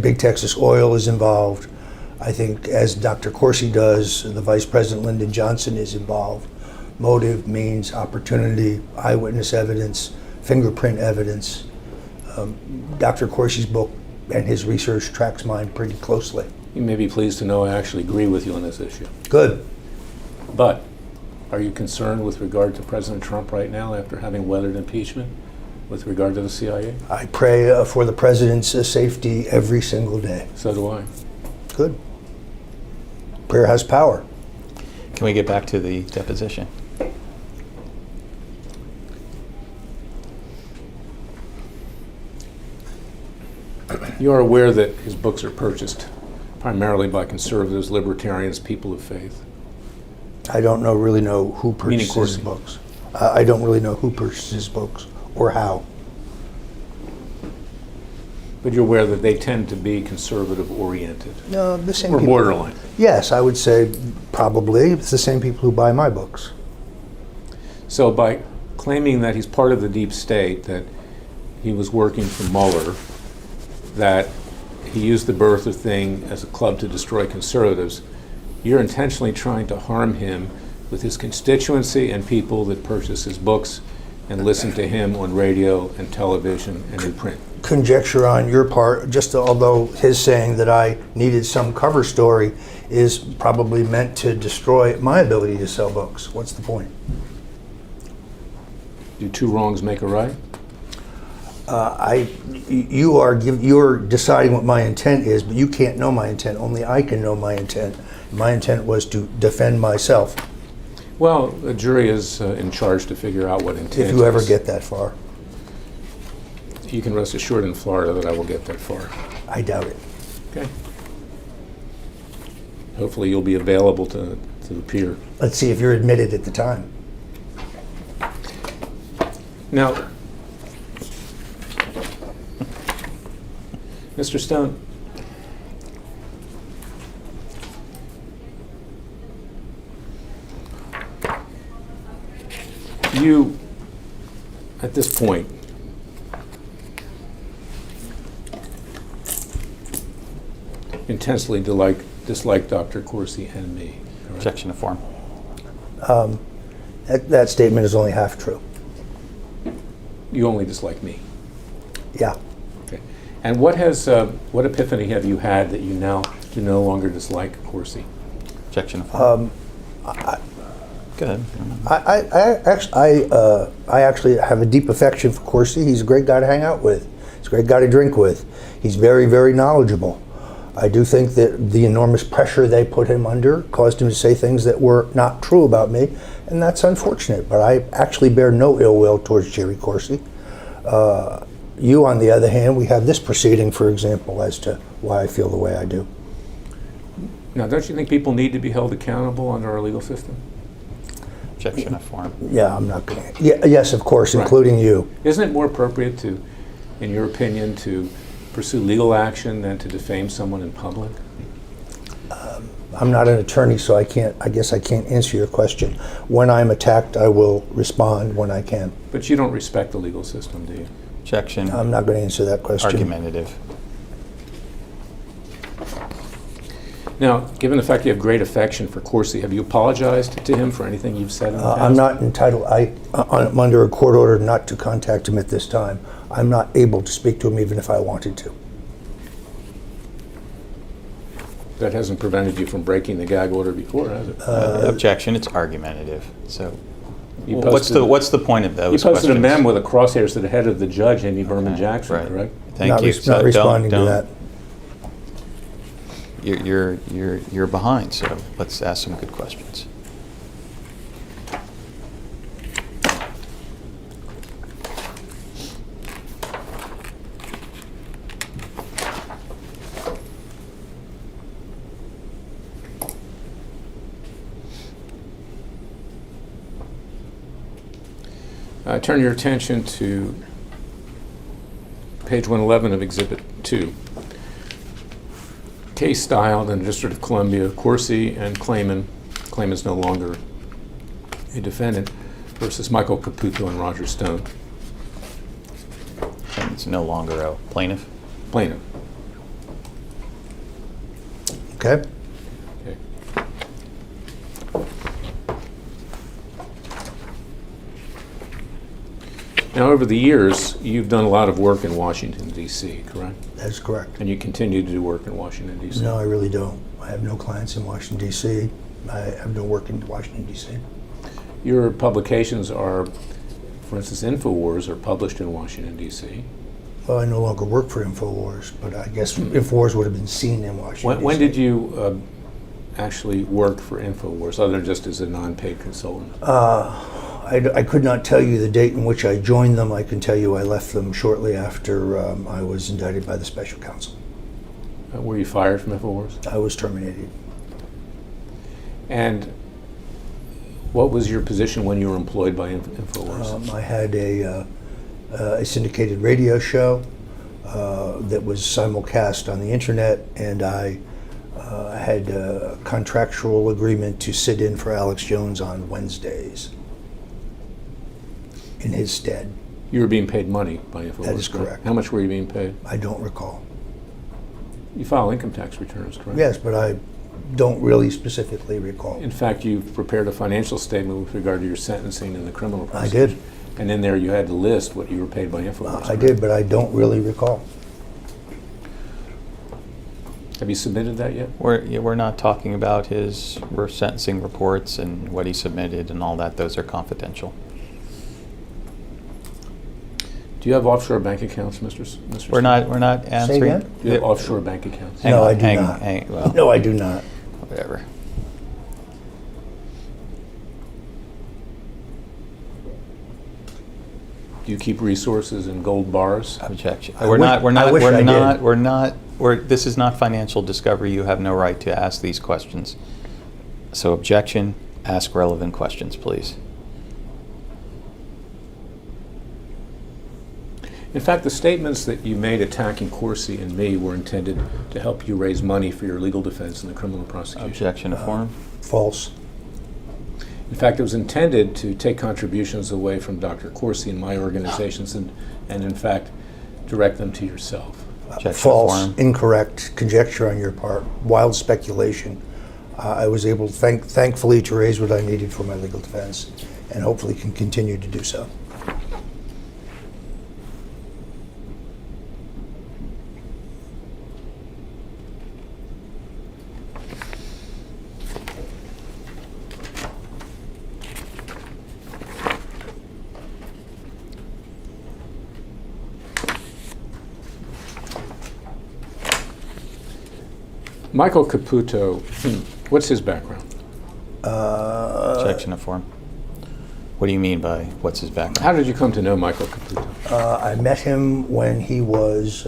Big Texas Oil is involved. I think, as Dr. Corsi does, the Vice President Lyndon Johnson is involved. Motive, means, opportunity, eyewitness evidence, fingerprint evidence. Dr. Corsi's book and his research tracks mine pretty closely. You may be pleased to know I actually agree with you on this issue. Good. But are you concerned with regard to President Trump right now after having weathered impeachment with regard to the CIA? I pray for the president's safety every single day. So do I. Good. Prayer has power. Can we get back to the deposition? You are aware that his books are purchased primarily by conservatives, libertarians, people of faith. I don't really know who Meaning purchases Corsi. his books. I don't really know who purchases his books or how. But you're aware that they tend to be conservative-oriented No, the same or people. borderline. Yes, I would say probably it's the same people who buy my books. So by claiming that he's part of the deep state, that he was working for Mueller, that he used the birther thing as a club to destroy conservatives, you're intentionally trying to harm him with his constituency and people that purchase his books and listen to him on radio and television and in print. Conjecture on your part, just although his saying that I needed some cover story is probably meant to destroy my ability to sell books. What's the point? Do two wrongs make a right? You're deciding what my intent is, but you can't know my intent. Only I can know my intent. My intent was to defend myself. Well, the jury is in charge to figure out what intent If you ever is. get that far, You can rest assured in Florida that I will get that far. I doubt it. Okay. Hopefully you'll be available to appear. Let's see if you're admitted at the time. Now, Mr. Stone, you, at this point, intensely dislike Dr. Corsi and me. correct? Objection to form. That statement is only half true. You only dislike me. Yeah. Okay. And what epiphany have you had that you now do no longer dislike Corsi? Objection to form. Go ahead. I actually have a deep affection for Corsi. He's a great guy to hang out with. He's a great guy to drink with. He's very, very knowledgeable. I do think that the enormous pressure they put him under caused him to say things that were not true about me, and that's unfortunate. But I actually bear no ill will towards Jerry Corsi. You, on the other hand, we have this proceeding, for example, as to why I feel the way I do. Now, don't you think people need to be held accountable under our legal system? Objection to form. Yeah, I'm not going to. Yeah, yes, of course, Right. including you. Isn't it more appropriate to, in your opinion, to pursue legal action than to defame someone in public? I'm not an attorney, so I guess I can't answer your question. When I'm attacked, I will respond when I can. But you don't respect the legal system, do you? Objection. I'm not going to answer that question. Argumentative. Now, given the fact you have great affection for Corsi, have you apologized to him for anything you've said in the past? I'm not entitled, I'm under a court order not to contact him at this time. I'm not able to speak to him even if I wanted to. That hasn't prevented you from breaking the gag order before, has it? Objection. It's argumentative. So, You what's the point of You those posted a questions? memo with a crosshairs to the head of the judge, Amy Berman Okay, Jackson, right. correct? Thank Not you. not responding to that. you're behind, so let's ask some good questions. Turn your attention to page 111 of Exhibit 2. Case styled in the District of Columbia, Corsi and Klayman. Klayman's no longer a defendant, versus Michael Caputo and Roger Stone. And it's no longer a plaintiff. Plaintiff. Okay? Okay. Now, over the years, you've done a lot of work in Washington, D.C., correct? That's correct. And you continue to do work in Washington, D.C.? No, I really don't. I have no clients in Washington, D.C. I have no work in Washington, D.C. Your publications are, for instance, InfoWars are published in Washington, D.C. Well, I no longer work for InfoWars, but I guess InfoWars would have been seen in Washington, When D.C. did you actually work for InfoWars, other than just as a non-paid consultant? I could not tell you the date in which I joined them. I can tell you I left them shortly after I was indicted by the special counsel. Were you fired from InfoWars? I was terminated. And what was your position when you were employed by InfoWars? I had a syndicated radio show that was simulcast on the internet, and I had a contractual agreement to sit in for Alex Jones on Wednesdays in his stead. You were being paid money by InfoWars? That is correct. How much were you being paid? I don't recall. You file income tax returns, correct? Yes, but I don't really specifically recall. In fact, you've prepared a financial statement with regard to your sentencing in the criminal I prosecution. did. And in there you had to list what you were paid by InfoWars. I did, but I don't really recall. Have you submitted that yet? We're not talking about his sentencing reports and what he submitted and all that. Those are confidential. Do you have offshore bank accounts, Mr. We're not answering. again? Do you have offshore bank accounts? Hang No, on, I do not. well, No, I do not. whatever. Do you keep resources in gold bars? Objection. I wish I did. This is not financial discovery. You have no right to ask these questions. So objection, ask relevant questions, please. In fact, the statements that you made attacking Corsi and me were intended to help you raise money for your legal defense in the criminal prosecution. Objection to form. False. In fact, it was intended to take contributions away from Dr. Corsi and my organizations and in fact, direct them to yourself. Objection to False, form. incorrect conjecture on your part, wild speculation. I was able, thankfully, to raise what I needed for my legal defense, and hopefully can continue to do so. Michael Caputo, what's his background? Objection to form. What do you mean by what's his background? How did you come to know Michael Caputo? I met him when he was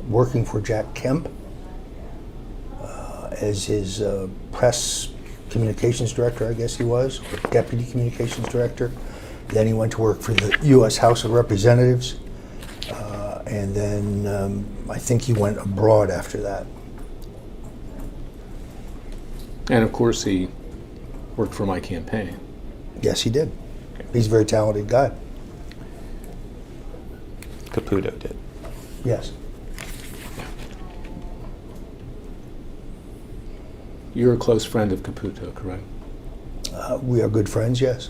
working for Jack Kemp as his press communications director, I guess he was, or deputy communications director. Then he went to work for the U.S. House of Representatives, and then I think he went abroad after that. And of course, he worked for my campaign. Yes, he did. He's a very talented guy. Caputo did. Yes. You're a close friend of Caputo, correct? We are good friends, yes.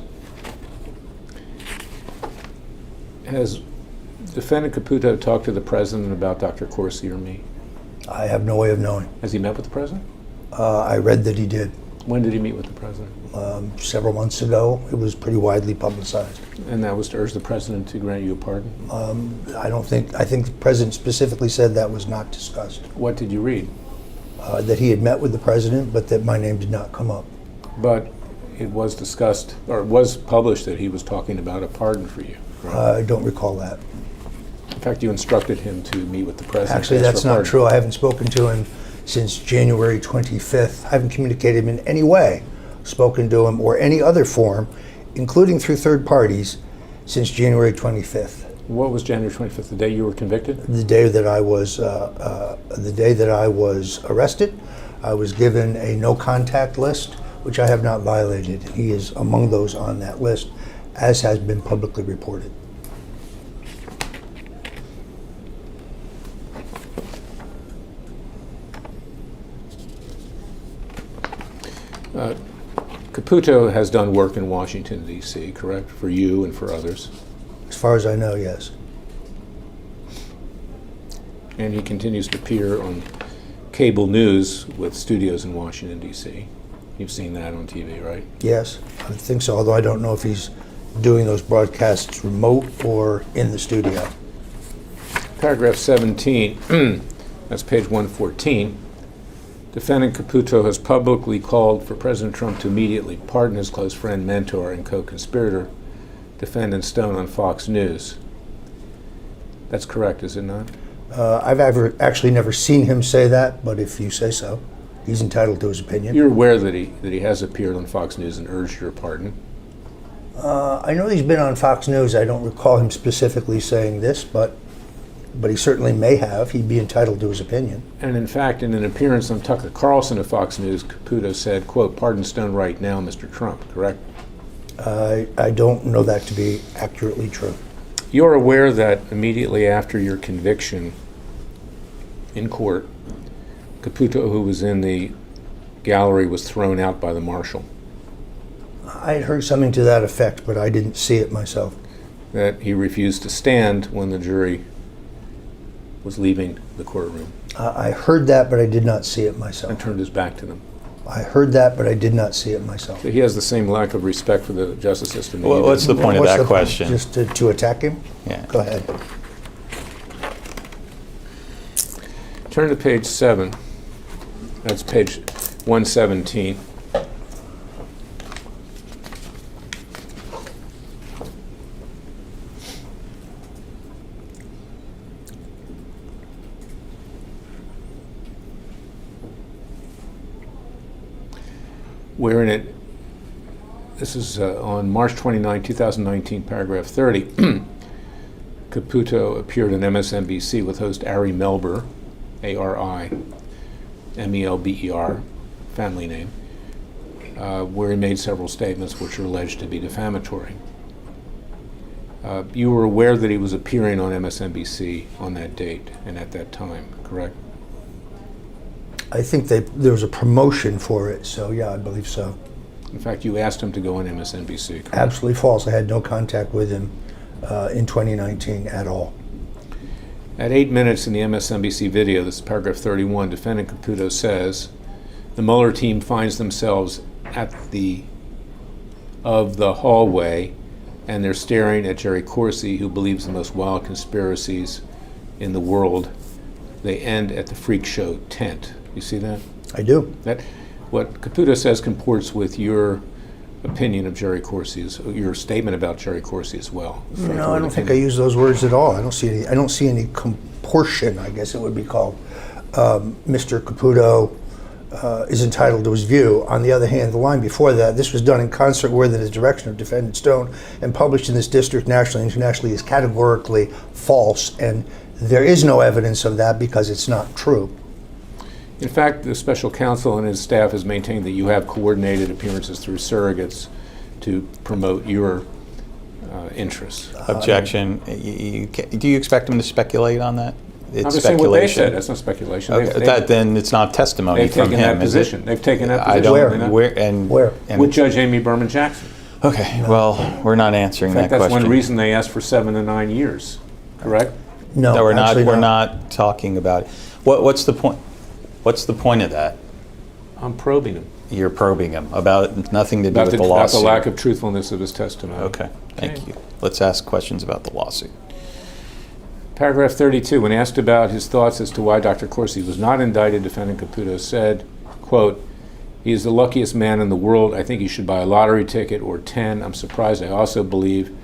Has defendant Caputo talked to the president about Dr. Corsi or me? I have no way of knowing. Has he met with the president? I read that he did When did he meet with the president? several months ago. It was pretty widely publicized. And that was to urge the president to grant you a pardon? I think the president specifically said that was not discussed. What did you read? that he had met with the president, but that my name did not come up. But it was discussed, or it was published, that he was talking about a pardon for you. Right? I don't recall that. In fact, you instructed him to meet with the president. Actually, to ask that's for a not pardon. true. I haven't spoken to him since January 25th. I haven't communicated him in any way, spoken to him, or any other form, including through third parties, since January 25th. What was January 25th, the day you were convicted? The day that I was arrested, I was given a no contact list, which I have not violated. He is among those on that list, as has been publicly reported. Caputo has done work in Washington, D.C., correct? For you and for others. As far as I know, yes. And he continues to appear on cable news with studios in Washington, D.C. You've seen that on TV, right? Yes, I think so, although I don't know if he's doing those broadcasts remote or in the studio. Paragraph 17, that's page 114. Defendant Caputo has publicly called for President Trump to immediately pardon his close friend, mentor, and co-conspirator, Defendant Stone, on Fox News. That's correct, is it not? I've actually never seen him say that, but if you say so, he's entitled to his opinion. You're aware that he has appeared on Fox News and urged your pardon? I know he's been on Fox News. I don't recall him specifically saying this, but he certainly may have. He'd be entitled to his opinion. And in fact, in an appearance on Tucker Carlson of Fox News, Caputo said, quote, "Pardon Stone right now, Mr. Trump," correct? I don't know that to be accurately true. You're aware that immediately after your conviction in court, Caputo, who was in the gallery, was thrown out by the marshal, I had heard something to that effect, but I didn't see it myself. that he refused to stand when the jury was leaving the courtroom I heard that, but I did not see it myself. and turned his back to them. I heard that, but I did not see it myself. So he has the same lack of respect for the justice system. that Well, you what's do. the point of What's that the point? question? Just to attack him? Yeah. Go ahead. Turn to page 7. That's page 117. Wherein it, this is on March 29, 2019, paragraph 30. Caputo appeared on MSNBC with host Ari Melber, A-R-I-M-E-L-B-E-R, family name, where he made several statements which are alleged to be defamatory. You were aware that he was appearing on MSNBC on that date and at that time, correct? I think there was a promotion for it, so yeah, I believe so. In fact, you asked him to go on MSNBC, correct? Absolutely false. I had no contact with him in 2019 at all. At 8 minutes in the MSNBC video, this is paragraph 31, Defendant Caputo says, the Mueller team finds themselves at the hallway, and they're staring at Jerry Corsi, who believes the most wild conspiracies in the world. They end at the freak show tent. You see that? I do. That what Caputo says comports with your opinion of Jerry Corsi, your statement about Jerry Corsi as well. No, I don't think I use those words at all. I don't see any comportion, I guess it would be called. Mr. Caputo is entitled to his view. On the other hand, the line before that, this was done in concert with and the direction of Defendant Stone and published in this district nationally and internationally, is categorically false, and there is no evidence of that because it's not true. In fact, the special counsel and his staff has maintained that you have coordinated appearances through surrogates to promote your interests. Objection. Do you expect him to speculate on that? It's I'm just saying what they speculation. said. That's not speculation. Okay, then it's not testimony They've from taken him, that is it? position. They've taken that I position. don't. have they not? Where? And With Judge Amy Berman Jackson. Okay. Well, we're not answering In fact, that that's question. one reason they asked for 7 to 9 years. Correct? No, No, we're not. actually We're not talking about it. What's the point? What's the point of that? I'm probing him You're probing him about nothing to do with the about lawsuit. the lack of truthfulness of his testimony. Okay. Thank Okay. you. Let's ask questions about the lawsuit. Paragraph 32, when asked about his thoughts as to why Dr. Corsi was not indicted, defendant Caputo said, quote, "He is the luckiest man in the world. I think he should buy a lottery ticket or 10. I'm surprised. I also believe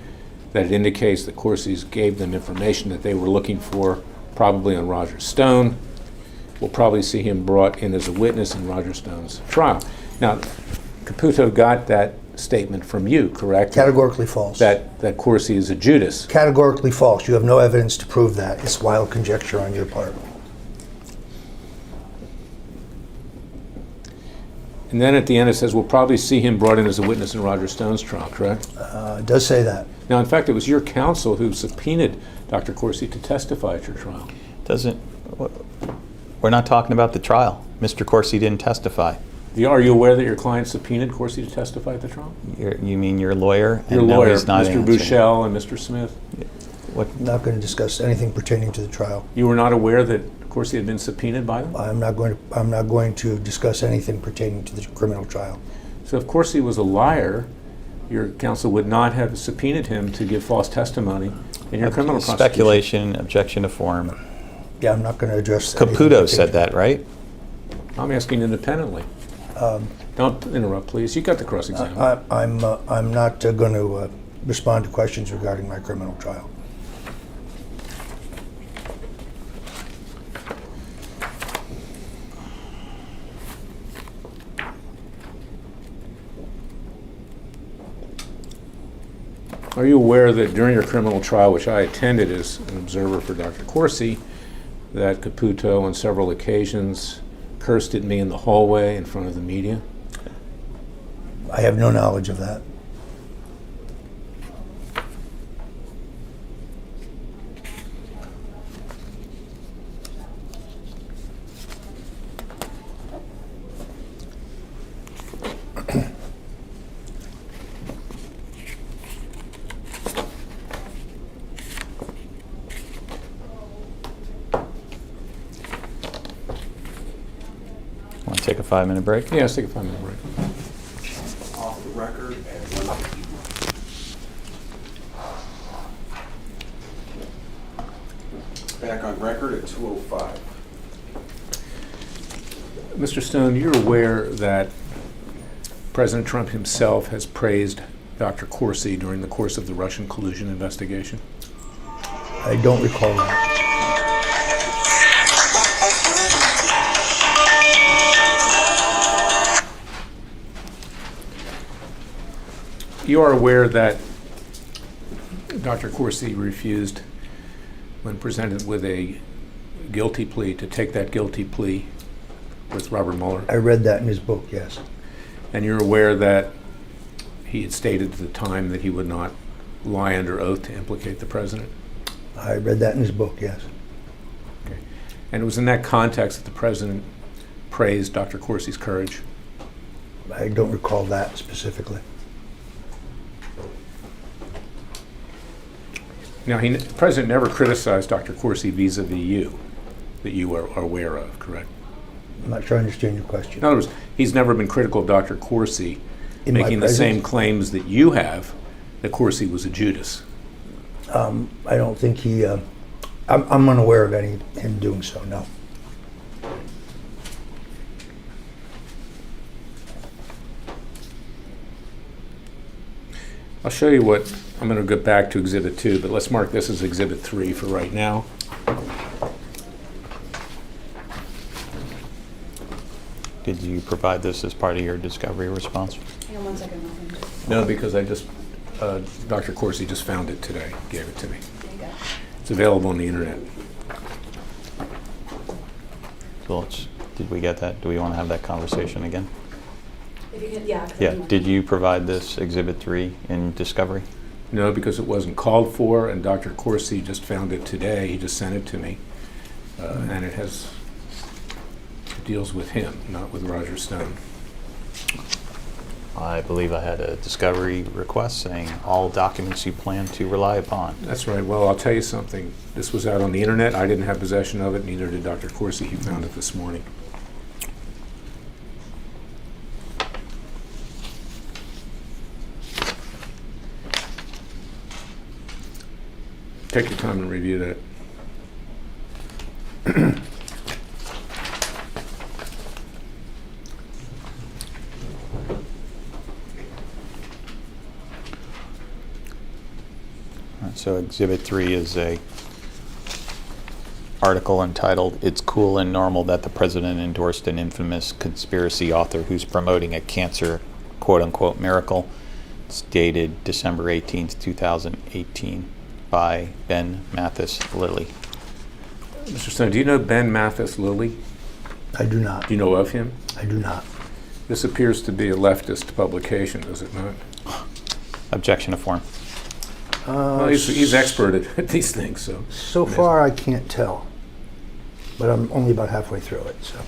that it indicates that Corsi's gave them information that they were looking for, probably on Roger Stone. We'll probably see him brought in as a witness in Roger Stone's trial." Now, Caputo got that statement from you, correct? Categorically false. That Corsi is a Judas. Categorically false. You have no evidence to prove that. It's wild conjecture on your part. And then at the end it says, we'll probably see him brought in as a witness in Roger Stone's trial, correct? It does say that. Now, in fact, it was your counsel who subpoenaed Dr. Corsi to testify at your trial. We're not talking about the trial. Mr. Corsi didn't testify. Are you aware that your client subpoenaed Corsi to testify at the trial? You mean your lawyer? Your And no, lawyer, he's not Mr. answering. Bouchel and Mr. Smith. What? I'm not going to discuss anything pertaining to the trial. You were not aware that Corsi had been subpoenaed by them? I'm not going to discuss anything pertaining to the criminal trial. So if Corsi was a liar, your counsel would not have subpoenaed him to give false testimony in your criminal prosecution. Speculation, objection to form. Yeah, I'm not going to address anything Caputo pertaining said to that, right? I'm asking independently. Don't interrupt, please. You got the cross-exam. I'm not going to respond to questions regarding my criminal trial. Are you aware that during your criminal trial, which I attended as an observer for Dr. Corsi, that Caputo on several occasions cursed at me in the hallway in front of the media? I have no knowledge of that. Want to take a 5-minute break? Yeah, let's take a 5-minute break. Off the record at 1:50. Back on record at 2:05. Mr. Stone, you're aware that President Trump himself has praised Dr. Corsi during the course of the Russian collusion investigation? I don't recall that. You are aware that Dr. Corsi refused, when presented with a guilty plea, to take that guilty plea with Robert Mueller? I read that in his book, yes. And you're aware that he had stated at the time that he would not lie under oath to implicate the president? I read that in his book, yes. Okay. And it was in that context that the president praised Dr. Corsi's courage? I don't recall that specifically. Now, the president never criticized Dr. Corsi vis-a-vis you, that you are aware of, correct? I'm not sure I understand your question. In other words, he's never been critical of Dr. Corsi In my making the same presence? claims that you have, that Corsi was a Judas. I don't think he, I'm unaware of him doing so, no. I'll show you what, I'm going to get back to Exhibit 2, but let's mark this as Exhibit 3 for right now. Did you provide this as part of your discovery response? Hang on 1 second. No, because Dr. Corsi just found it today, gave it to me. There you go. It's available on the internet. So did we get that? Do we want to have that conversation again? If you can, yeah. 'cause Yeah. I'm- Did you provide this Exhibit 3 in discovery? No, because it wasn't called for, and Dr. Corsi just found it today. He just sent it to me. And it deals with him, not with Roger Stone. I believe I had a discovery request saying all documents you plan to rely upon. That's right. Well, I'll tell you something. This was out on the internet. I didn't have possession of it, neither did Dr. Corsi. He found it this morning. Take your time and review that. All right, so Exhibit 3 is a article entitled, "It's Cool and Normal That the President Endorsed an Infamous Conspiracy Author Who's Promoting a Cancer Quote-Unquote Miracle." It's dated December 18th, 2018 by Ben Mathis Lilly. Mr. Stone, do you know Ben Mathis Lilly? I do not. Do you know of him? I do not. This appears to be a leftist publication, does it not? Objection to form. Well, he's expert at these things, so. So far, I can't tell. But I'm only about halfway through it, so.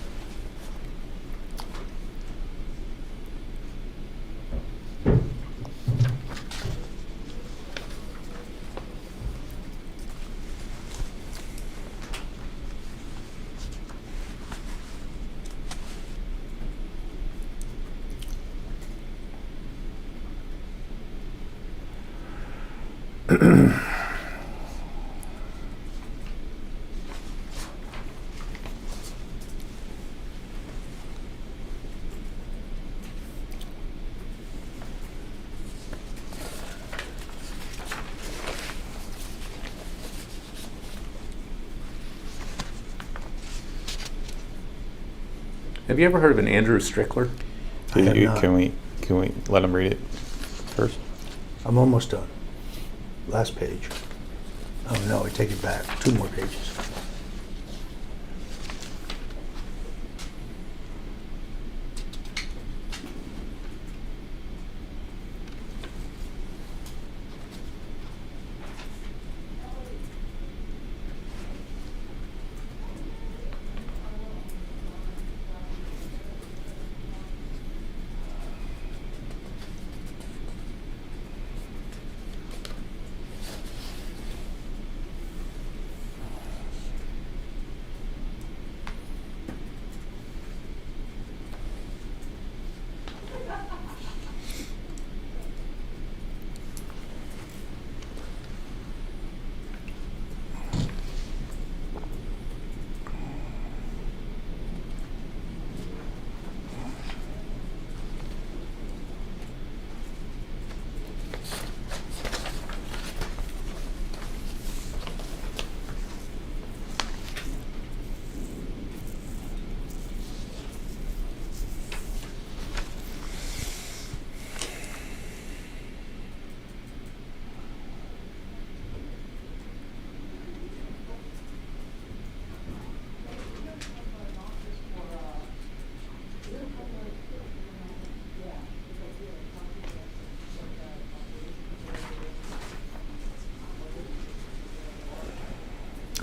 Have you ever heard of an Andrew Strickler? I have not. Can we let him read it first? I'm almost done. Last page. Oh no, I take it back. 2 more pages.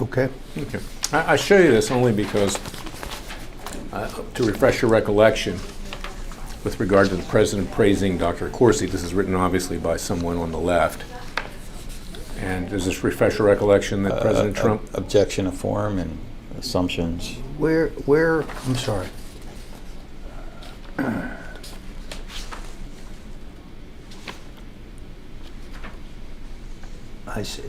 Okay. Okay. I show you this only because, to refresh your recollection, with regard to the president praising Dr. Corsi, this is written obviously by someone on the left. And does this refresh your recollection that President Trump... Objection to form and assumptions. Where, I'm sorry. I see.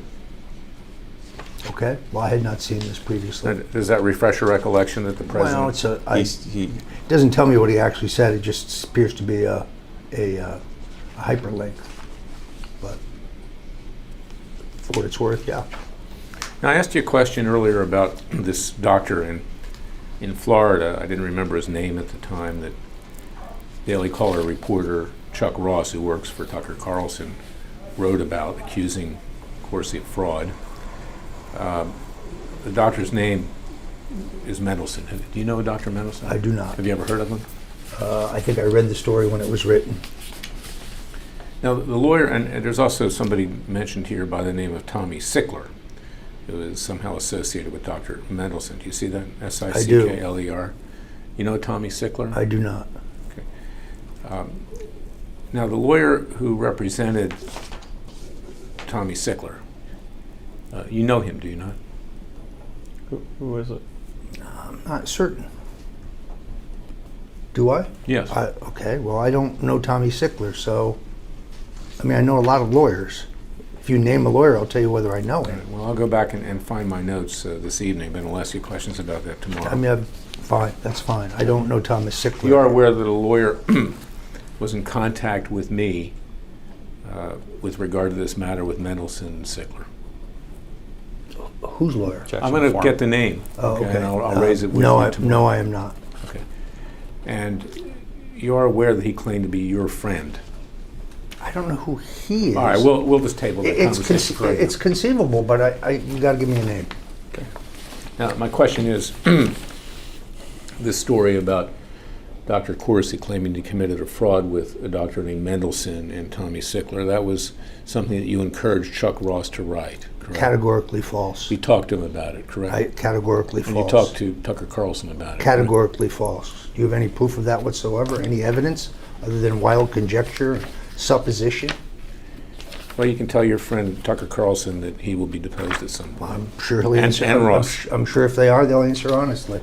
Okay, well, I had not seen this previously. Does that refresh your recollection that the president... Well, it's a, He doesn't tell me what he actually said, it just appears to be a hyperlink. But for what it's worth, yeah. Now, I asked you a question earlier about this doctor in Florida. I didn't remember his name at the time, that Daily Caller reporter Chuck Ross, who works for Tucker Carlson, wrote about, accusing Corsi of fraud. The doctor's name is Mendelsohn. Do you know Dr. Mendelsohn? I do not. Have you ever heard of him? I think I read the story when it was written. Now, the lawyer, and there's also somebody mentioned here by the name of Tommy Sickler, who is somehow associated with Dr. Mendelsohn. Do you see that? S-I-C-K-L-E-R. You know Tommy Sickler? I do not. Okay. Now, the lawyer who represented Tommy Sickler, you know him, do you not? Who is it? I'm not certain. Do I? Yes. Okay, well, I don't know Tommy Sickler, so, I mean, I know a lot of lawyers. If If you name a lawyer, I'll tell you whether I know him. Well, I'll go back and find my notes this evening, but I'll ask you questions about that tomorrow. I mean, fine, that's fine. I don't know Thomas Sickler. You are aware that a lawyer was in contact with me with regard to this matter with Mendelson and Sickler. Whose lawyer? Objection I'm going to form. get the name, Oh, okay. and I'll raise it with no, you tomorrow. No, I am not. Okay. And you are aware that he claimed to be your friend. I don't know who he is. All right, we'll just table that It's conversation for right now. it's conceivable, but you got to give me a name. Now, my question is, this story about Dr. Corsi claiming he committed a fraud with a doctor named Mendelson and Tommy Sickler, that was something that you encouraged Chuck Ross to write, correct? Categorically false. You talked to him about it, correct? Categorically And false. you talked to Tucker Carlson about it. Categorically false. Do you have any proof of that whatsoever? Any evidence other than wild conjecture, supposition? Correct? Well, you can tell your friend Tucker Carlson that he will be deposed at some point. I'm sure he'll And- answer. and Ross. I'm sure if they are, they'll answer honestly.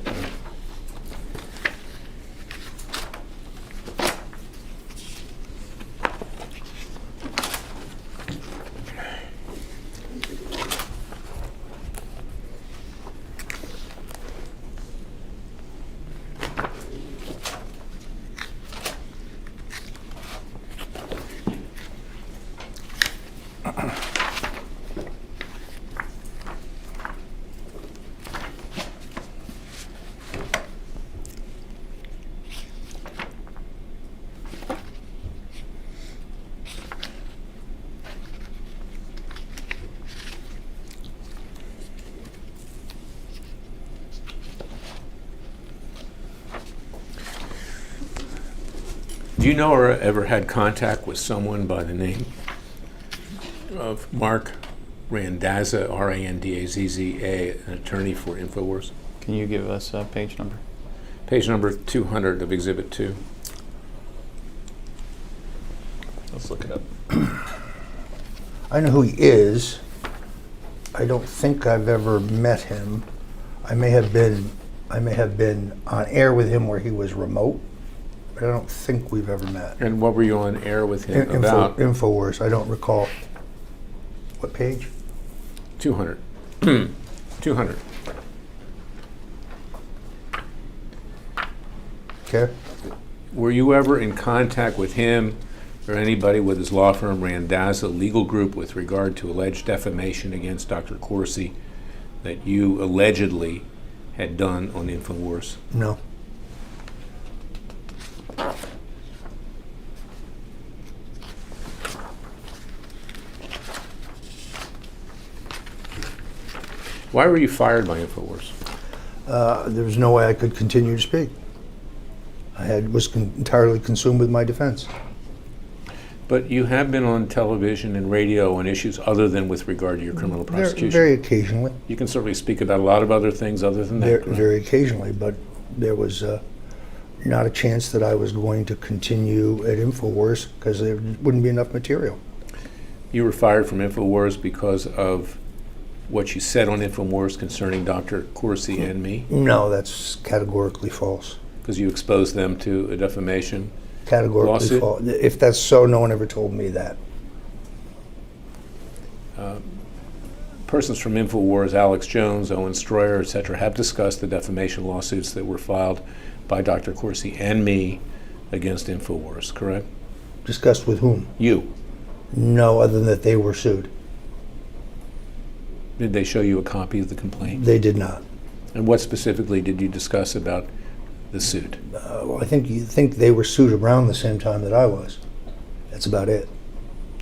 Do you know or ever had contact with someone by the name of Mark Randazza, R-A-N-D-A-Z-Z-A, an attorney for InfoWars? Can you give us a page number? Page number 200 of Exhibit 2. Let's look it up. I know who he is. I don't think I've ever met him. I may have been on air with him where he was remote, but I don't think we've ever met. And what were you on air with him about? Infowars. I don't recall. What page? 200. 200. Okay. Were you ever in contact with him or anybody with his law firm Randazza Legal Group with regard to alleged defamation against Dr. Corsi that you allegedly had done on InfoWars? No. Why were you fired by InfoWars? There was no way I could continue to speak. I was entirely consumed with my defense. But you have been on television and radio on issues other than with regard to your criminal prosecution. Very occasionally. You can certainly speak about a lot of other things other than that. correct? Very occasionally, but there was not a chance that I was going to continue at InfoWars because there wouldn't be enough material. You were fired from InfoWars because of what you said on InfoWars concerning Dr. Corsi and me? No, that's categorically false. Because you exposed them to a defamation? Categorically Lawsuit? false. If that's so, no one ever told me that. Persons from InfoWars, Alex Jones, Owen Stroyer, etc., have discussed the defamation lawsuits that were filed by Dr. Corsi and me against InfoWars, correct? Discussed with whom? You. No, other than that they were sued. Did they show you a copy of the complaint? They did not. And what specifically did you discuss about the suit? Well, I think they were sued around the same time that I was. That's about it.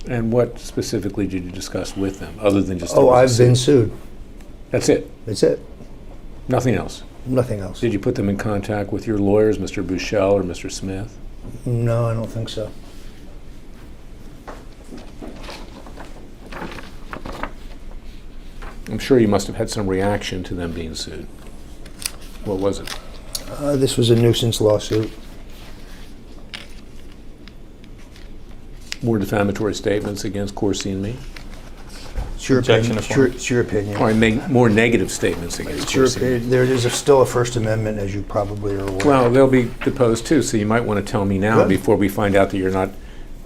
And what specifically did you discuss with them, other than just... Oh, there was I've a been suit? sued. That's it? That's it. Nothing else? Nothing else. Did you put them in contact with your lawyers, Mr. Bushell or Mr. Smith? No, I don't think so. I'm sure you must have had some reaction to them being sued. What was it? This was a nuisance lawsuit. More defamatory statements against Corsi and me? It's your Objection opinion. to form. It's your opinion. Or I make more negative statements against It's your Corsi? opinion. There is still a First Amendment, as you probably are aware. Well, they'll be deposed too, so you might want to tell me now Good. before we find out that you're not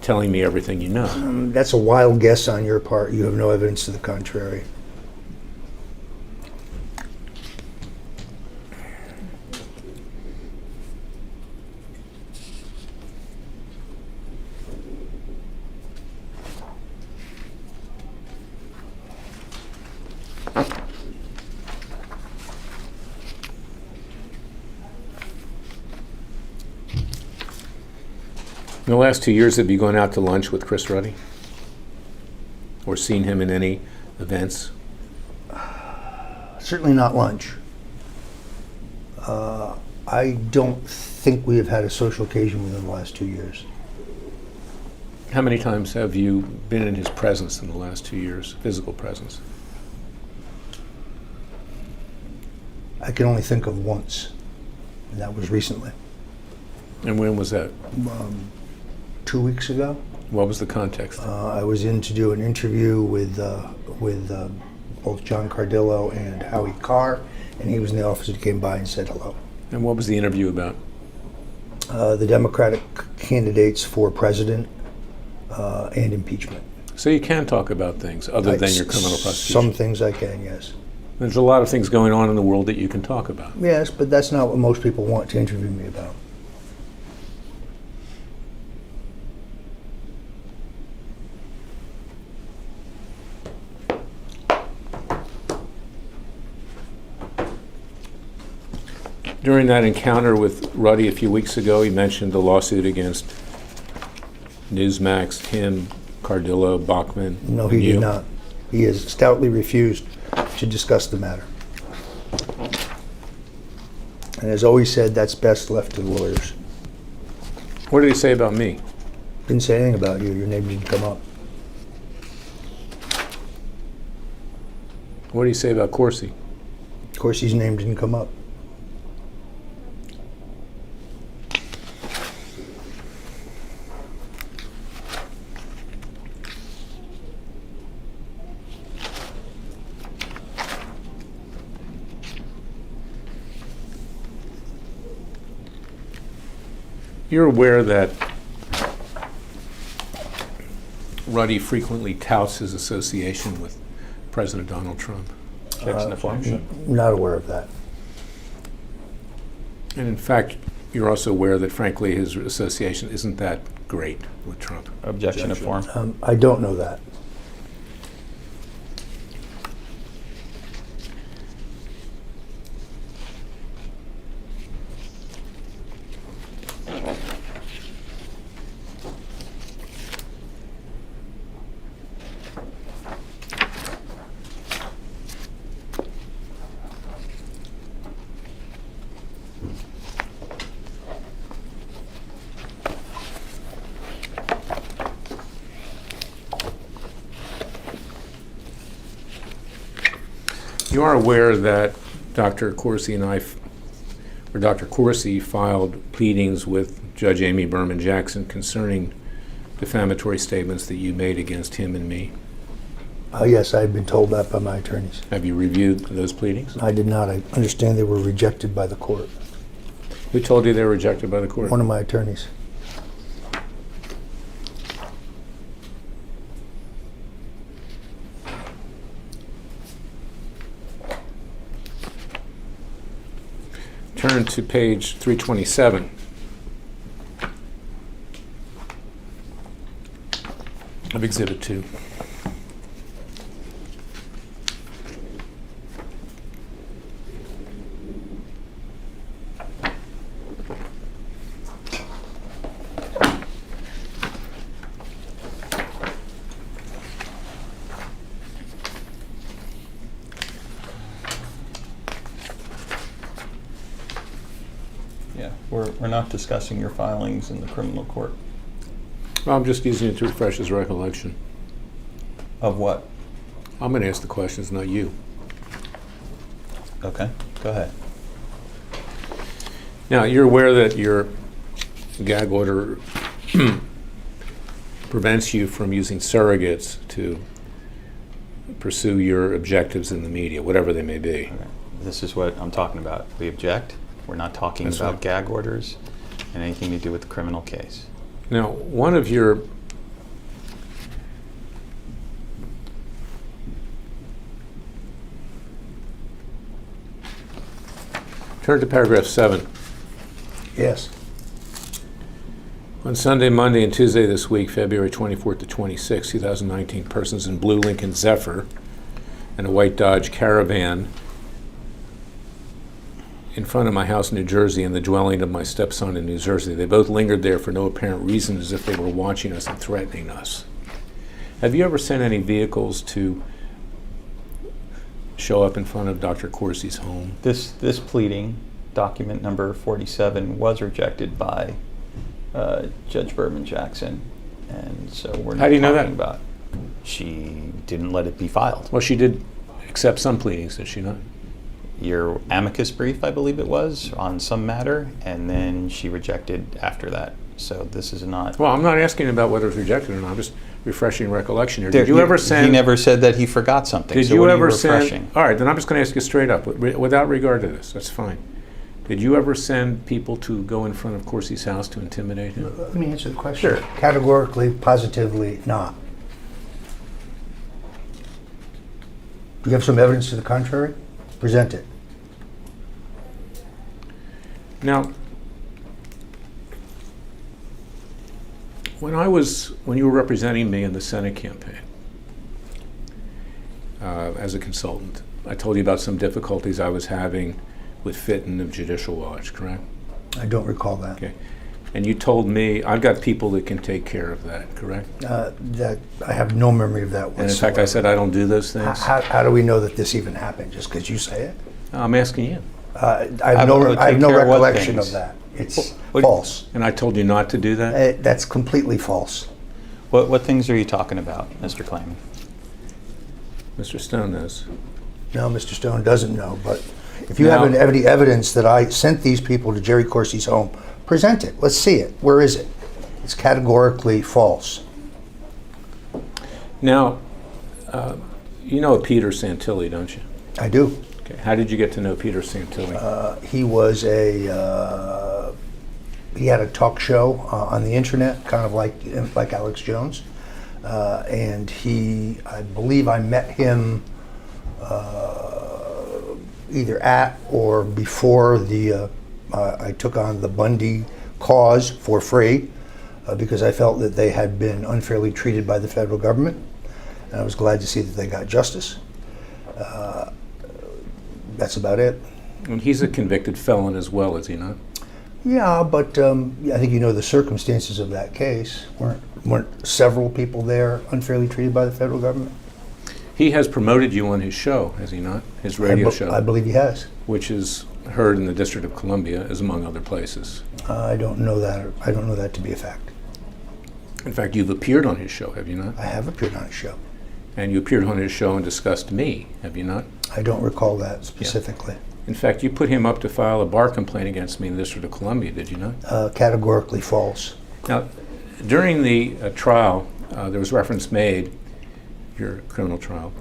telling me everything you know. That's a wild guess on your part. You have no evidence to the contrary. In the last 2 years, have you gone out to lunch with Chris Ruddy? Or seen him in any events? Certainly not lunch. I don't think we have had a social occasion within the last 2 years. How many times have you been in his presence in the last 2 years, physical presence? I can only think of once, and that was recently. And when was that? 2 weeks ago. What was the context? I was in to do an interview with both John Cardillo and Howie Carr, and he was in the office and came by and said hello. And what was the interview about? The Democratic candidates for president and impeachment. So you can talk about things other than your criminal prosecution. Some things I can, yes. There's a lot of things going on in the world that you can talk about. Yes, but that's not what most people want to interview me about. During that encounter with Ruddy a few weeks ago, he mentioned the lawsuit against Newsmax, him, Cardillo, Bachman. No, he and you. did not. He has stoutly refused to discuss the matter. And has always said that's best left to the lawyers. What did he say about me? Didn't say anything about you. Your name didn't come up. What did he say about Corsi? Of course, his name didn't come up. You're aware that Ruddy frequently touts his association with President Donald Trump. Checks in the form. Not aware of that. And in fact, you're also aware that, frankly, his association isn't that great with Trump. Objection to form. I don't know that. You are aware that Dr. Corsi and Dr. Corsi filed pleadings with Judge Amy Berman Jackson concerning defamatory statements that you made against him and me. Yes, I've been told that by my attorneys. Have you reviewed those pleadings? I did not. I understand they were rejected by the court. Who told you they were rejected by the court? One of my attorneys. Turn to page 327. Of Exhibit 2. Yeah, we're not discussing your filings in the criminal court. Well, I'm just using it to refresh his recollection. Of what? I'm going to ask the questions, not you. Okay, go ahead. Now, you're aware that your gag order prevents you from using surrogates to pursue your objectives in the media, whatever they may be. Okay. This is what I'm talking about. We object. We're not talking That's about right. gag orders and anything to do with the criminal case. Now, one of your Turn to paragraph 7. Yes. On Sunday, Monday, and Tuesday this week, February 24th to 26th, 2019, persons in blue Lincoln Zephyr and a white Dodge Caravan in front of my house in New Jersey and the dwelling of my stepson in New Jersey. They both lingered there for no apparent reason, as if they were watching us and threatening us. Have you ever sent any vehicles to show up in front of Dr. Corsi's home? This pleading, document number 47, was rejected by Judge Berman Jackson, and so we're not How do you know talking that? about. She didn't let it be filed. Well, she did accept some pleadings, did she not? Your amicus brief, I believe it was, on some matter, and then she rejected after that. So this is not. Well, I'm not asking about whether it's rejected or not. I'm just refreshing recollection here. Did you ever send? He never said that he forgot something. Did so you what are ever refreshing? send? All right, then I'm just going to ask you straight up, without regard to this. That's fine. Did you ever send people to go in front of Corsi's house to intimidate him? Let me answer the question. Sure. Categorically, positively, not. Do you have some evidence to the contrary? Present it. Now, when you were representing me in the Senate campaign as a consultant, I told you about some difficulties I was having with Fitton of Judicial Watch, correct? I don't recall that. Okay. And you told me, I've got people that can take care of that, correct? That I have no memory of that whatsoever. And in fact, I said I don't do those things. How do we know that this even happened? Just because you say it? I'm asking you. I have no recollection of that. It's false. And I told you not to do that? That's completely false. What things are you talking about, Mr. Klayman? Mr. Stone knows. No, Mr. Stone doesn't know, but if you have any evidence that I sent these people to Jerry Corsi's home, present it. Let's see it. Where is it? It's categorically false. Now, you know Peter Santilli, don't you? I do. Okay. How did you get to know Peter Santilli? He was he had a talk show on the internet, kind of like Alex Jones, and I believe I met him either at or before I took on the Bundy cause for free because I felt that they had been unfairly treated by the federal government, and I was glad to see that they got justice. That's about it. And he's a convicted felon as well, is he not? Yeah, but I think you know the circumstances of that case. Weren't several people there unfairly treated by the federal government? He has promoted you on his show, has he not? His radio show. I believe he has. Which is heard in the District of Columbia, as among other places. I don't know that. I don't know that to be a fact. In fact, you've appeared on his show, have you not? I have appeared on his show. And you appeared on his show and discussed me, have you not? I don't recall that specifically. Yeah. In fact, you put him up to file a bar complaint against me in the District of Columbia, did you not? Categorically false. Now, during the trial, there was reference made, your criminal trial,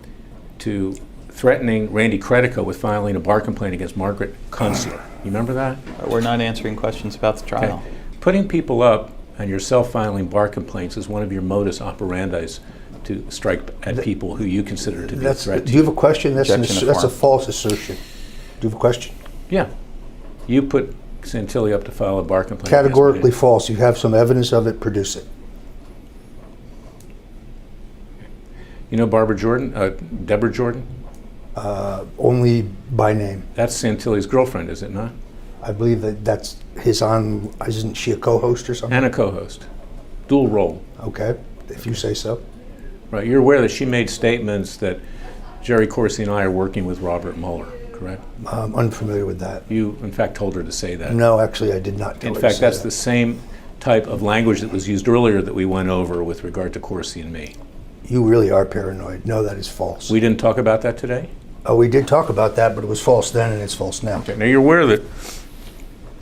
to threatening Randy Credico with filing a bar complaint against Margaret Kunstler. You remember that? We're not answering questions about the trial. Okay. Putting people up and yourself filing bar complaints is one of your modus operandis to strike at people who you consider to be a threat. Do you have a question? That's a form. false assertion. Do you have a question? Yeah. You put Santilli up to file a bar complaint. Categorically false. You have some evidence of it, produce it. You know Barbara Jordan, Deborah Jordan? Only by name. That's Santilli's girlfriend, is it not? I believe that's isn't she a co-host or something? And a co-host. Dual role. Okay, if you say so. Right. You're aware that she made statements that Jerry Corsi and I are working with Robert Mueller, correct? I'm unfamiliar with that. You, in fact, told her to say that. No, actually, I did not tell her In to fact, say that's that. the same type of language that was used earlier that we went over with regard to Corsi and me. You really are paranoid. No, that is false. We didn't talk about that today? Oh, we did talk about that, but it was false then and it's false now. Okay. Now, you're aware that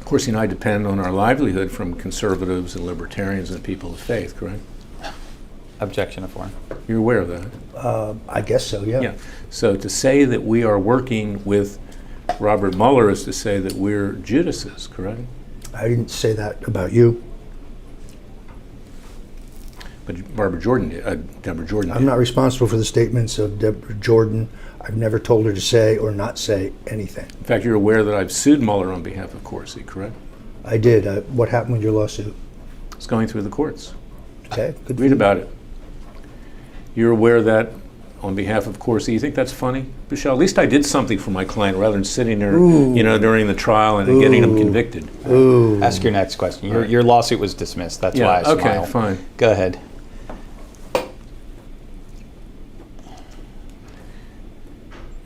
Corsi and I depend on our livelihood from conservatives and libertarians and people of faith, correct? Objection to form. You're aware of that? I guess so, yeah. Yeah. So to say that we are working with Robert Mueller is to say that we're Judases, correct? I didn't say that about you. But Deborah Jordan did. I'm not responsible for the statements of Deborah Jordan I've never told her to say or not say anything. In fact, you're aware that I've sued Mueller on behalf of Corsi, correct? I did. What happened with your lawsuit? It's going through the courts. Okay, good. for Read you. about it. You're aware that on behalf of Corsi, you think that's funny? Michelle, at least I did something for my client rather than sitting there, during the trial and getting him convicted. Ooh. Ask your next question. Your lawsuit was dismissed. That's why I smiled. Okay, fine. Go ahead.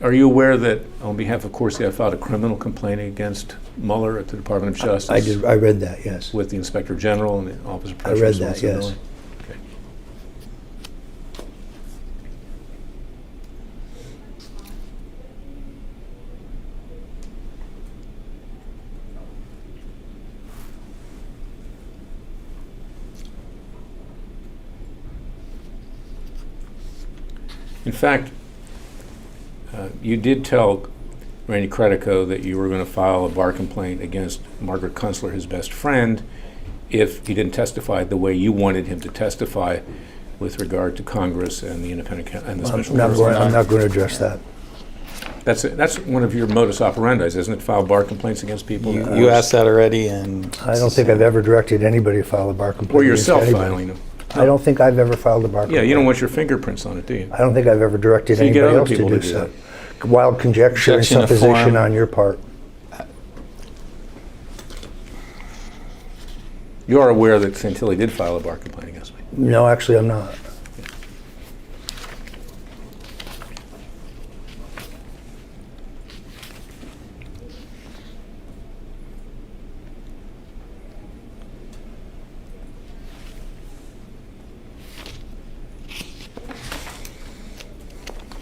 Are you aware that on behalf of Corsi, I filed a criminal complaint against Mueller at the Department of Justice? I did. I read that. Yes. With the Inspector General and the Office of I Professional read that. Responsibility? Yes. Okay. In fact, you did tell Randy Credico that you were going to file a bar complaint against Margaret Kunstler, his best friend, if he didn't testify the way you wanted him to testify with regard to Congress and the independent and the special counsel. I'm not going to address that. That's one of your modus operandi, isn't it? File bar complaints against people. You asked that already, and I don't think I've ever directed anybody to file a bar complaint. Or against yourself anybody. filing them. I don't think I've ever filed a bar complaint. Yeah, you don't want your fingerprints on it, do you? I don't think I've ever directed So you get anybody other else to people do to do so. Wild conjecture and Objection to supposition form. on your part. You are aware that Santilli did file a bar complaint against me. No, actually, I'm not.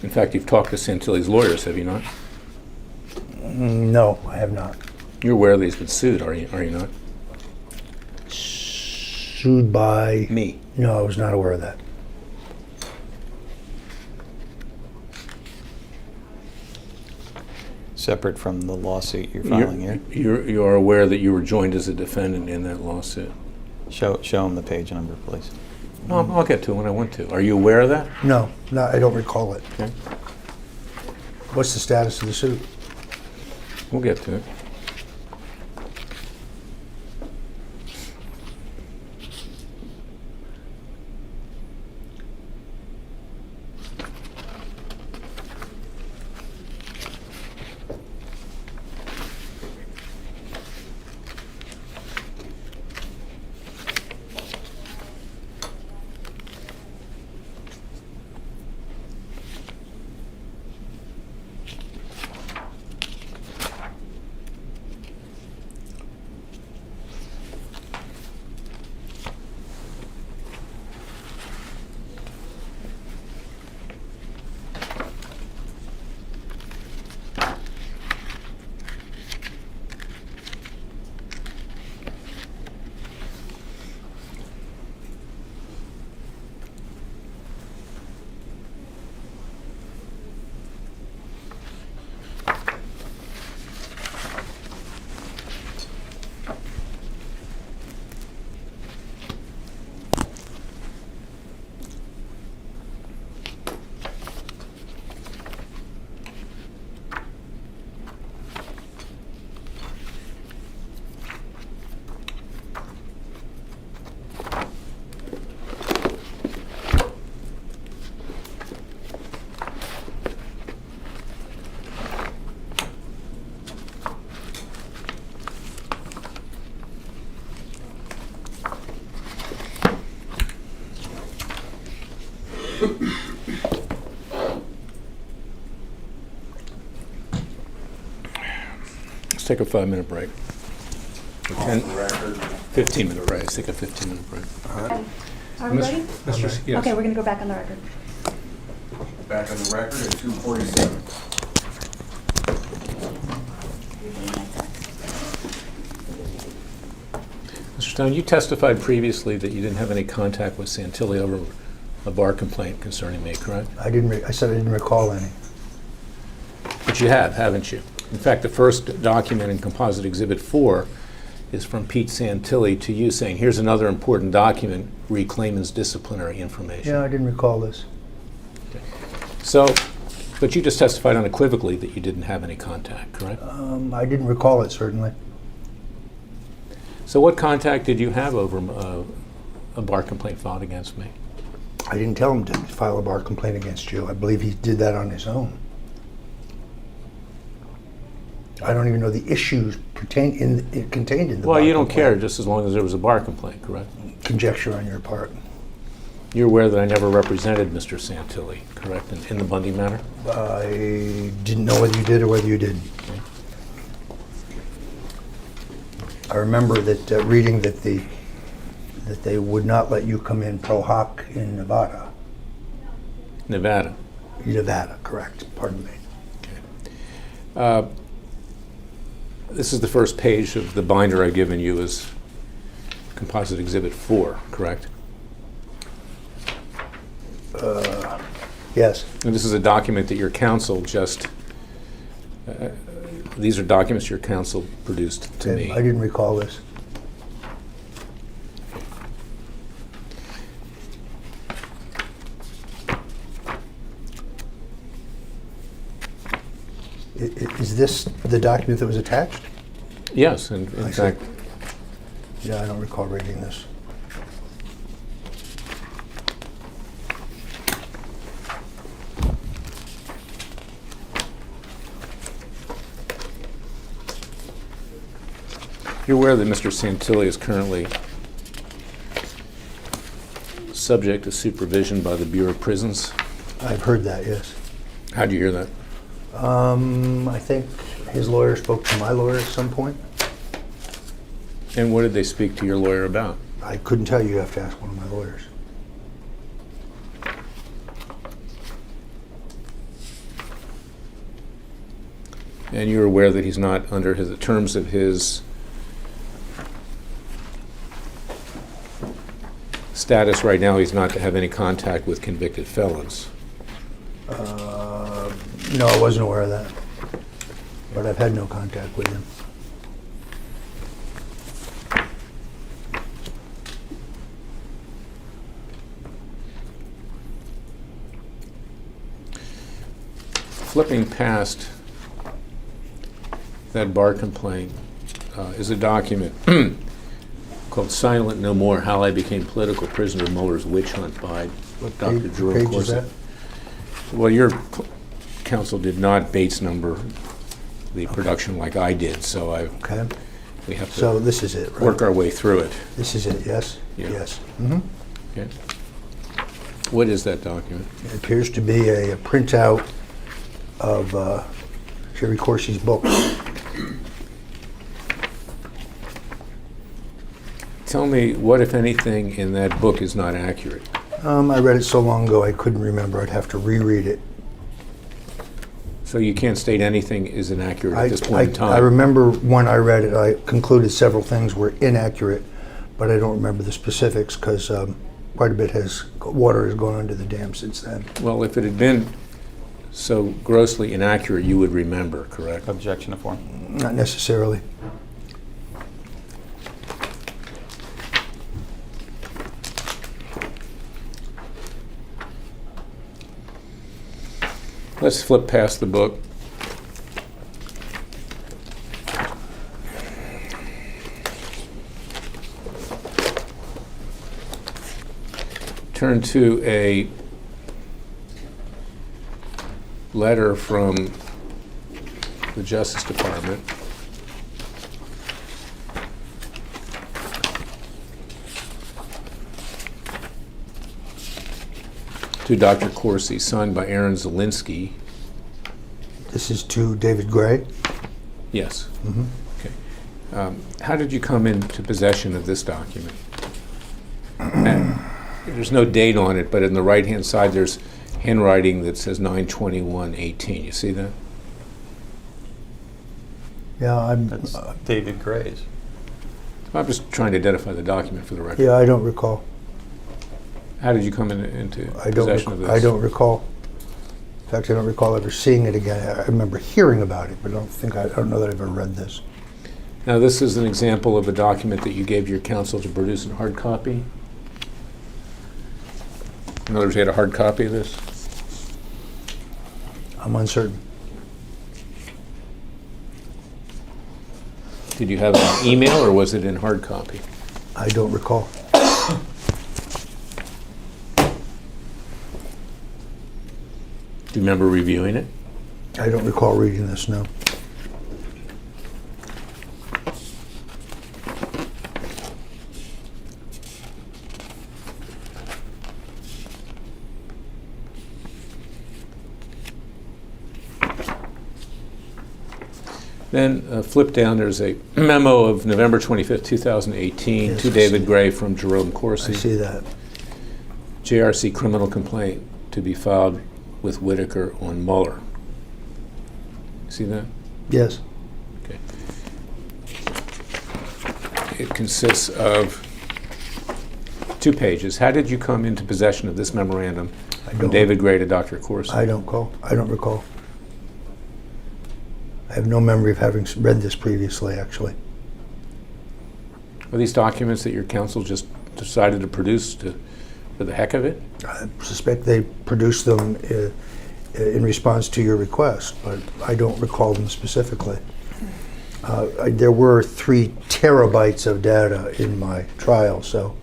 In fact, you've talked to Santilli's lawyers, have you not? No, I have not. You're aware that he's been sued, are you not? Sued by... Me. No, I was not aware of that. separate from the lawsuit you're filing here. You are aware that you were joined as a defendant in that lawsuit? Show them the page number, please. I'll get to it when I want to. Are you aware of that? No, I don't recall it. Okay. What's the status of the suit? We'll get to it. Let's take a 5-minute break. 15-minute break. Let's take a 15-minute break. Are we ready? Yes. Okay, we're gonna go back on the record. Back on the record at 2:47. Mr. Stone, you testified previously that you didn't have any contact with Santilli over a bar complaint concerning me, correct? I said I didn't recall any. But you have, haven't you? In fact, the first document in Composite Exhibit 4 is from Pete Santilli to you saying, here's another important document, Klayman's disciplinary information. Yeah, I didn't recall this. So, But you just testified unequivocally that you didn't have any contact, correct? I didn't recall it, certainly. So what contact did you have over a bar complaint filed against me? I didn't tell him to file a bar complaint against you. I believe he did that on his own. I don't even know the issues contained in the Well, bar you don't complaint. care just as long as there was a bar complaint, correct? Conjecture on your part. You're aware that I never represented Mr. Santilli, correct, in the Bundy matter? I didn't know whether you did or whether you didn't. I remember that reading that they would not let you come in pro hoc in Nevada. Nevada. Nevada, correct. Pardon me. This is the first page of the binder I've given you as Composite Exhibit 4, correct? Yes. And this is a document that your counsel just, these are documents your counsel produced to me. I didn't recall this. Is this the document that was attached? Yes, and I in see. fact, Yeah, I don't recall reading this. you're aware that Mr. Santilli is currently subject to supervision by the Bureau of Prisons. I've heard that, yes. How'd you hear that? I think his lawyer spoke to my lawyer at some point. And what did they speak to your lawyer about? I couldn't tell you. You have to ask one of my lawyers. And you're aware that he's not under the terms of his status right now, he's not to have any contact with convicted felons. No, I wasn't aware of that. But I've had no contact with him. Flipping past that bar complaint is a document called Silent No More, How I Became Political Prisoner of Mueller's Witch Hunt by Dr. What Drew page is Corsi. that? Well, your counsel did not Bates number the production like I did, so Okay. we have So to this is it, right? work our way through it. This is it, yes? Yeah. Yes. Mm-hmm. Okay. What is that document? It appears to be a printout of Jerry Corsi's book. Tell me what, if anything, in that book is not accurate. I read it so long ago I couldn't remember. I'd have to reread it. So you can't state anything is inaccurate at this point in time? I remember when I read it, I concluded several things were inaccurate, but I don't remember the specifics because quite a bit water has gone under the dam since then. Well, if it had been so grossly inaccurate, you would remember, correct? Objection to form. Not necessarily. Let's flip past the book. Turn to a letter from the Justice Department to Dr. Corsi, signed by Aaron Zielinski. This is to David Gray. Yes. Mhm. Okay. How did you come into possession of this document? And there's no date on it, but in the right-hand side, there's handwriting that says 9/21/18. You see that? Yeah, That's David Gray's. I'm just trying to identify the document for the record. yeah, I don't recall. How did you come into I don't. possession of this? I don't recall. In fact, I don't recall ever seeing it again. I remember hearing about it, but I don't know that I've ever read this. Now, this is an example of a document that you gave your counsel to produce in hard copy. In other words, you had a hard copy of this? I'm uncertain. Did you have an email or was it in hard copy? I don't recall. Do you remember reviewing it? I don't recall reading this, no. Then flip down, there's a memo of November 25th, 2018, Yes, to I David see. Gray from Jerome I Corsi. see that. JRC criminal complaint to be filed with Whitaker on Mueller. See that? Yes. Okay. It consists of 2 pages. How did you come into possession of this memorandum from don't- David Gray to Dr. Corsi? I don't recall. I have no memory of having read this previously, actually. Are these documents that your counsel just decided to produce for the heck of it? I suspect they produced them in response to your request, but I don't recall them specifically. There were 3 terabytes of data in my trial, so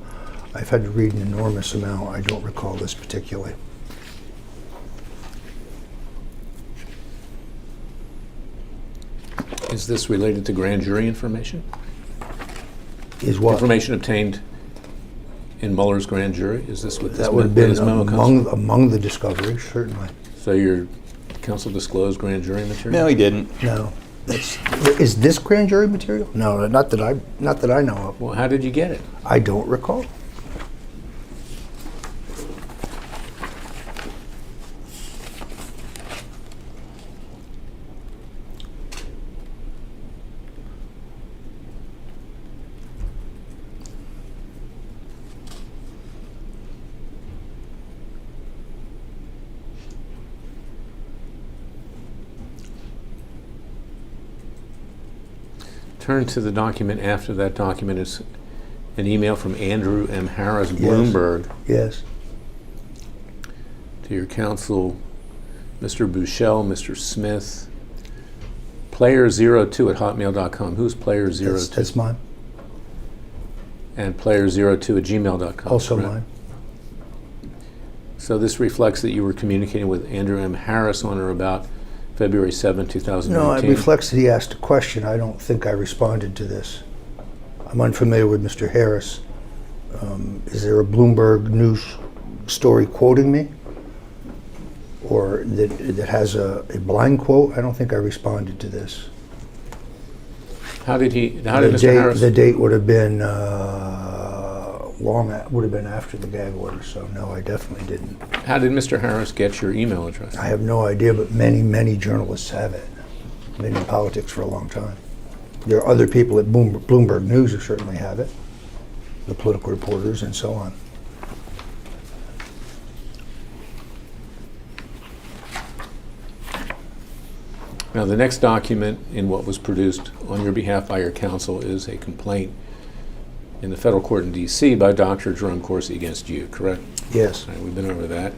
I've had to read an enormous amount. I don't recall this particularly. Is this related to grand jury information? Is what? Information obtained in Mueller's grand jury? Is this what this That would have been this memo comes? among the discoveries, certainly. So your counsel disclosed grand jury material? No, he didn't. No. Is this grand jury material? No, not that I know of. Well, how did you get it? I don't recall. Turn to the document after that document is an email from Andrew M. Harris, Yes. Bloomberg, Yes. to your counsel, Mr. Buchel, Mr. Smith, player02@hotmail.com. Who's player02? That's mine. And player02@gmail.com. Also correct? mine. So this reflects that you were communicating with Andrew M. Harris on or about February 7, 2019. No, it reflects that he asked a question. I don't think I responded to this. I'm unfamiliar with Mr. Harris. Is there a Bloomberg News story quoting me? Or that has a blind quote? I don't think I responded to this. How did Mr. Harris? The date would have been would have been after the gag order, so no, I definitely didn't. How did Mr. Harris get your email address? I have no idea, but many journalists have it. Been in politics for a long time. There are other people at Bloomberg News who certainly have it, the political reporters and so on. Now, the next document in what was produced on your behalf by your counsel is a complaint in the federal court in D.C. by Dr. Jerome Corsi against you, correct? Yes. All right, we've been over that.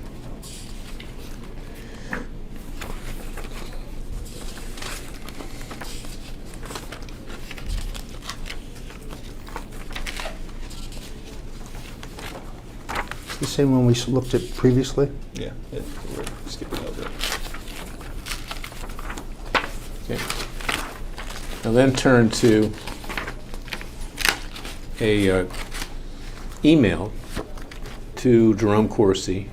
The same one we looked at previously? Yeah, we're skipping over it. Okay. Now then turn to a email to Jerome Corsi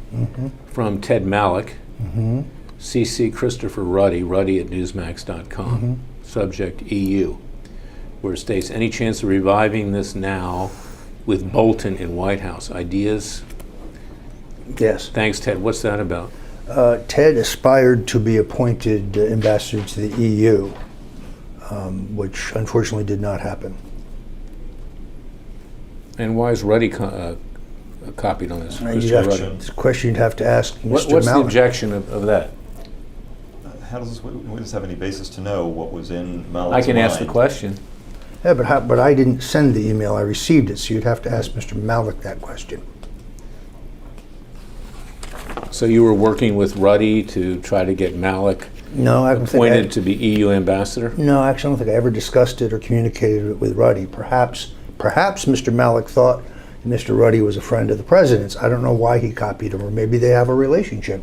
from Ted Malik, CC Christopher Ruddy at newsmax.com, subject EU, where it states, any chance of reviving this now with Bolton in White House? Ideas? Yes. Thanks, Ted. What's that about? Ted aspired to be appointed ambassador to the EU, which unfortunately did not happen. And why is Ruddy copied on this? It's Christopher Ruddy. a question you'd have to ask Mr. What's the Malik. objection of that? How does this, we just have any basis to know what was in I Malik's can ask the mind? question. Yeah, but I didn't send the email. I received it, so you'd have to ask Mr. Malik that question. So you were working with Ruddy to try to get Malik No, I don't think appointed to be EU ambassador? No, actually, I don't think I ever discussed it or communicated it with Ruddy. Perhaps Mr. Malik thought Mr. Ruddy was a friend of the president's. I don't know why he copied him, or maybe they have a relationship.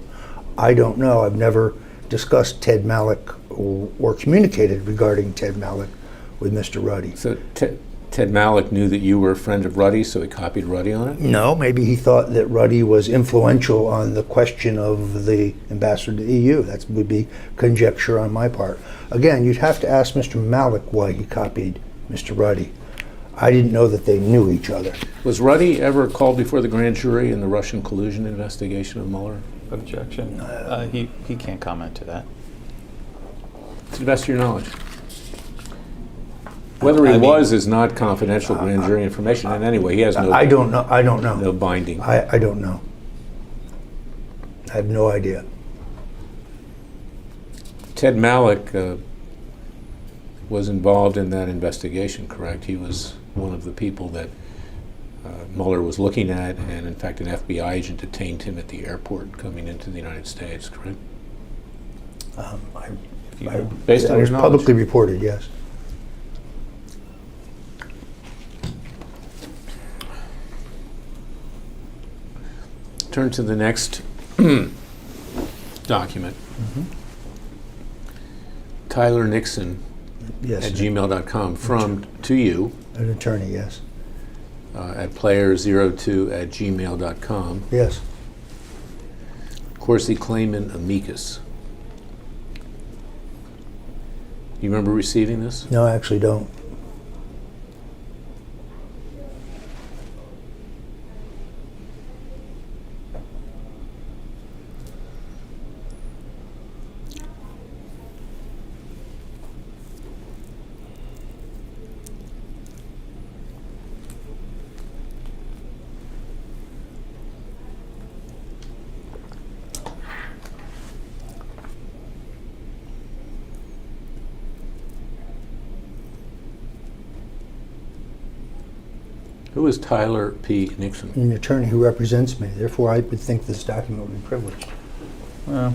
I don't know. I've never discussed Ted Malik or communicated regarding Ted Malik with Mr. Ruddy. So Ted Malik knew that you were a friend of Ruddy, so he copied Ruddy on it? No, maybe he thought that Ruddy was influential on the question of the ambassador to the EU. That would be conjecture on my part. Again, you'd have to ask Mr. Malik why he copied Mr. Ruddy. I didn't know that they knew each other. Was Ruddy ever called before the grand jury in the Russian collusion investigation of Mueller? Objection. He can't comment to that. To the best of your knowledge. Whether he was is not confidential grand jury information, and anyway, he has no. I don't know. I don't know. No binding. I don't know. I have no idea. Ted Malik was involved in that investigation, correct? He was one of the people that Mueller was looking at, and in fact, an FBI agent detained him at the airport coming into the United States, correct? Based on it was your knowledge. publicly reported, yes. Turn to the next document. Tyler Nixon Yes. at gmail.com to you An attorney, yes. at player02@gmail.com. Yes. Corsi Klayman amicus. You remember receiving this? No, I actually don't. Who is Tyler P. Nixon? An attorney who represents me. Therefore, I would think this document would be privileged. Well,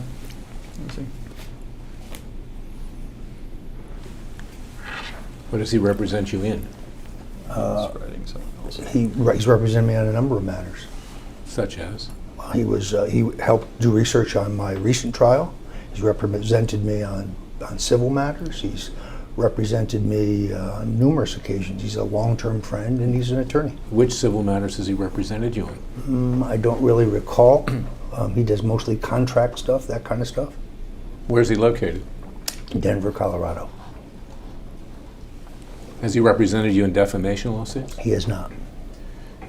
let's see. What does he represent you in? He's writing something else. He's represented me on a number of matters. Such as? He helped do research on my recent trial. He's represented me on civil matters. He's represented me on numerous occasions. He's a long-term friend, and he's an attorney. Which civil matters has he represented you on? I don't really recall. He does mostly contract stuff, that kind of stuff. Where's he located? Denver, Colorado. Has he represented you in defamation lawsuits? He is not.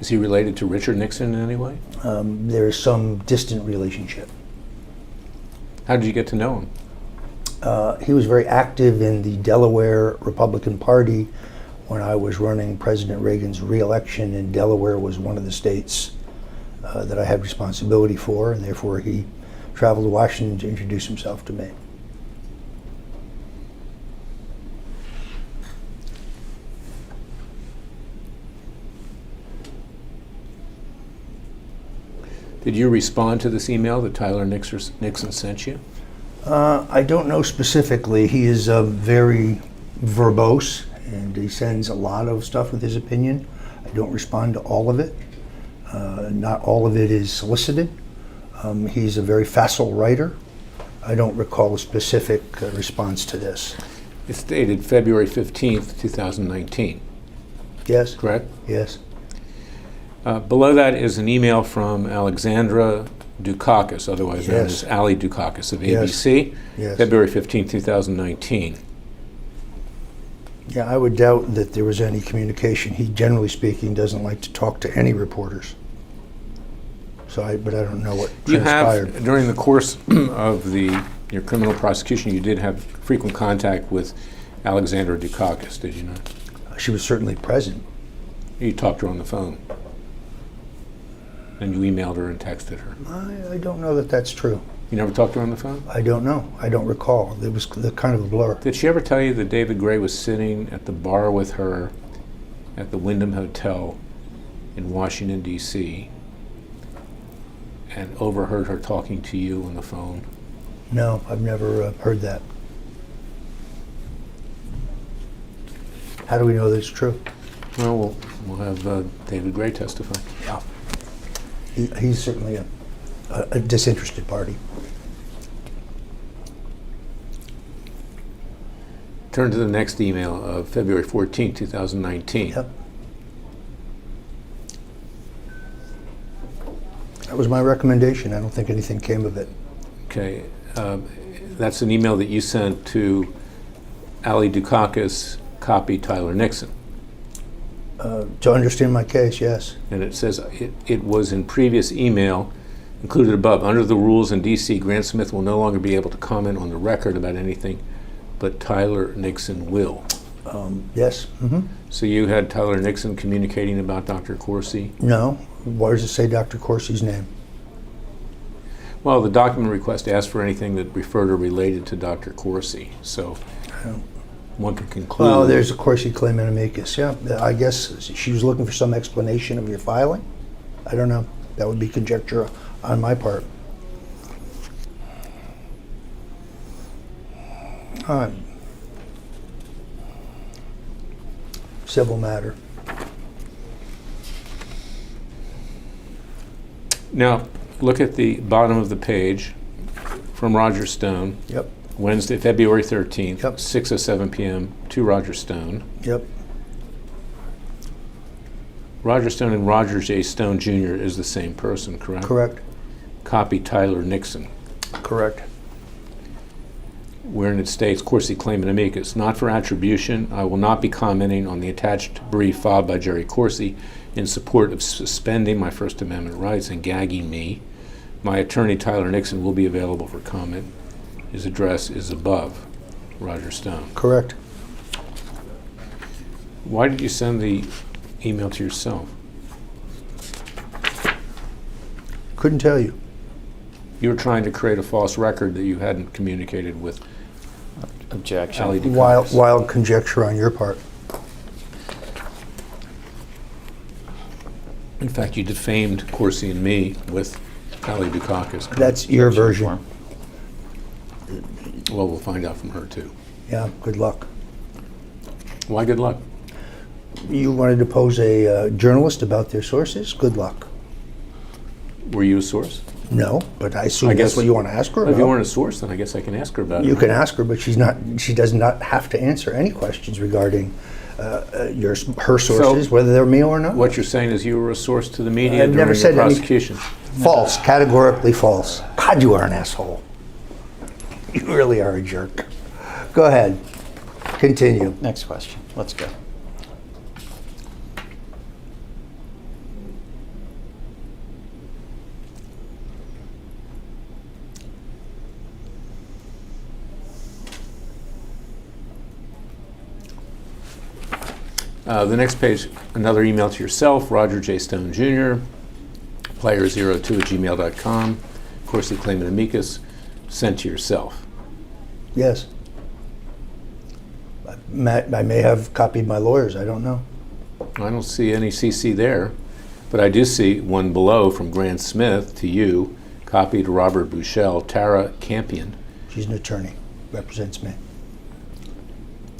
Is he related to Richard Nixon in any way? There is some distant relationship. How did you get to know him? He was very active in the Delaware Republican Party when I was running President Reagan's re-election, and Delaware was one of the states that I had responsibility for, and therefore he traveled to Washington to introduce himself to me. Did you respond to this email that Tyler Nixon sent you? I don't know specifically. He is very verbose, and he sends a lot of stuff with his opinion. I don't respond to all of it. Not all of it is solicited. He's a very facile writer. I don't recall a specific response to this. It's dated February 15th, 2019, Yes? correct? Yes. Below that is an email from Alexandra Dukakis, otherwise known Yes. as Ali Dukakis of Yes. ABC, Yes. February 15, 2019. Yeah, I would doubt that there was any communication. He, generally speaking, doesn't like to talk to any reporters. But I don't know what You transpired. have, during the course of your criminal prosecution, you did have frequent contact with Alexandra Dukakis, did you not? She was certainly present. You talked to her on the phone. And you emailed her and texted her. I don't know that that's true. You never talked to her on the phone? I don't know. I don't recall. It was kind of a blur. Did she ever tell you that David Gray was sitting at the bar with her at the Wyndham Hotel in Washington, D.C., and overheard her talking to you on the phone? No, I've never heard that. How do we know that it's true? Well, we'll have David Gray testify. Yeah. He's certainly a disinterested party. Turn to the next email of February 14, 2019. Yep. That was my recommendation. I don't think anything came of it. Okay. That's an email that you sent to Ali Dukakis, copy Tyler Nixon. To understand my case, yes. And it says it was in previous email included above. Under the rules in D.C., Grant Smith will no longer be able to comment on the record about anything, but Tyler Nixon will. Yes. Mm-hmm. So you had Tyler Nixon communicating about Dr. Corsi? No. Why does it say Dr. Corsi's name? Well, the document request asked for anything that referred or related to Dr. Corsi. So one could conclude. Well, there's a Corsi Klayman amicus. Yeah, I guess she was looking for some explanation of your filing. I don't know. That would be conjecture on my part. All right. Civil matter. Now, look at the bottom of the page from Roger Stone. Yep. Wednesday, February 13th, Yep. 6:07 p.m. to Roger Stone. Yep. Roger Stone and Roger J. Stone Jr. is the same person, correct? Correct. Copy Tyler Nixon, Correct. wherein it states, Corsi Klayman amicus, not for attribution, I will not be commenting on the attached brief filed by Jerry Corsi in support of suspending my First Amendment rights and gagging me. My attorney, Tyler Nixon, will be available for comment. His address is above. Roger Stone. Correct. Why did you send the email to yourself? Couldn't tell you. You were trying to create a false record that you hadn't communicated with Objection. Ali Dukakis. Wild conjecture on your part. In fact, you defamed Corsi and me with Ali Dukakis. That's your version. Form. Well, we'll find out from her too. Yeah, good luck. Why good luck? You wanted to pose a journalist about their sources? Good luck. Were you a source? No, but I assume I that's guess- what you want to ask her If you about. weren't a source, then I guess I can ask her about it. You can ask her, but she does not have to answer any questions regarding her sources, whether they're me or not. What you're saying is you were a source to the media I've during never your said any- prosecution. False, categorically false. God, you are an asshole. You really are a jerk. Go ahead. Continue. Next question. Let's go. The next page, another email to yourself, Roger J. Stone Jr., player02@gmail.com, Corsi Klayman amicus, sent to yourself. Yes. I may have copied my lawyers. I don't know. I don't see any CC there, but I do see one below from Grant Smith to you, copied to Robert Bushell, Tara Campion. She's an attorney. Represents me.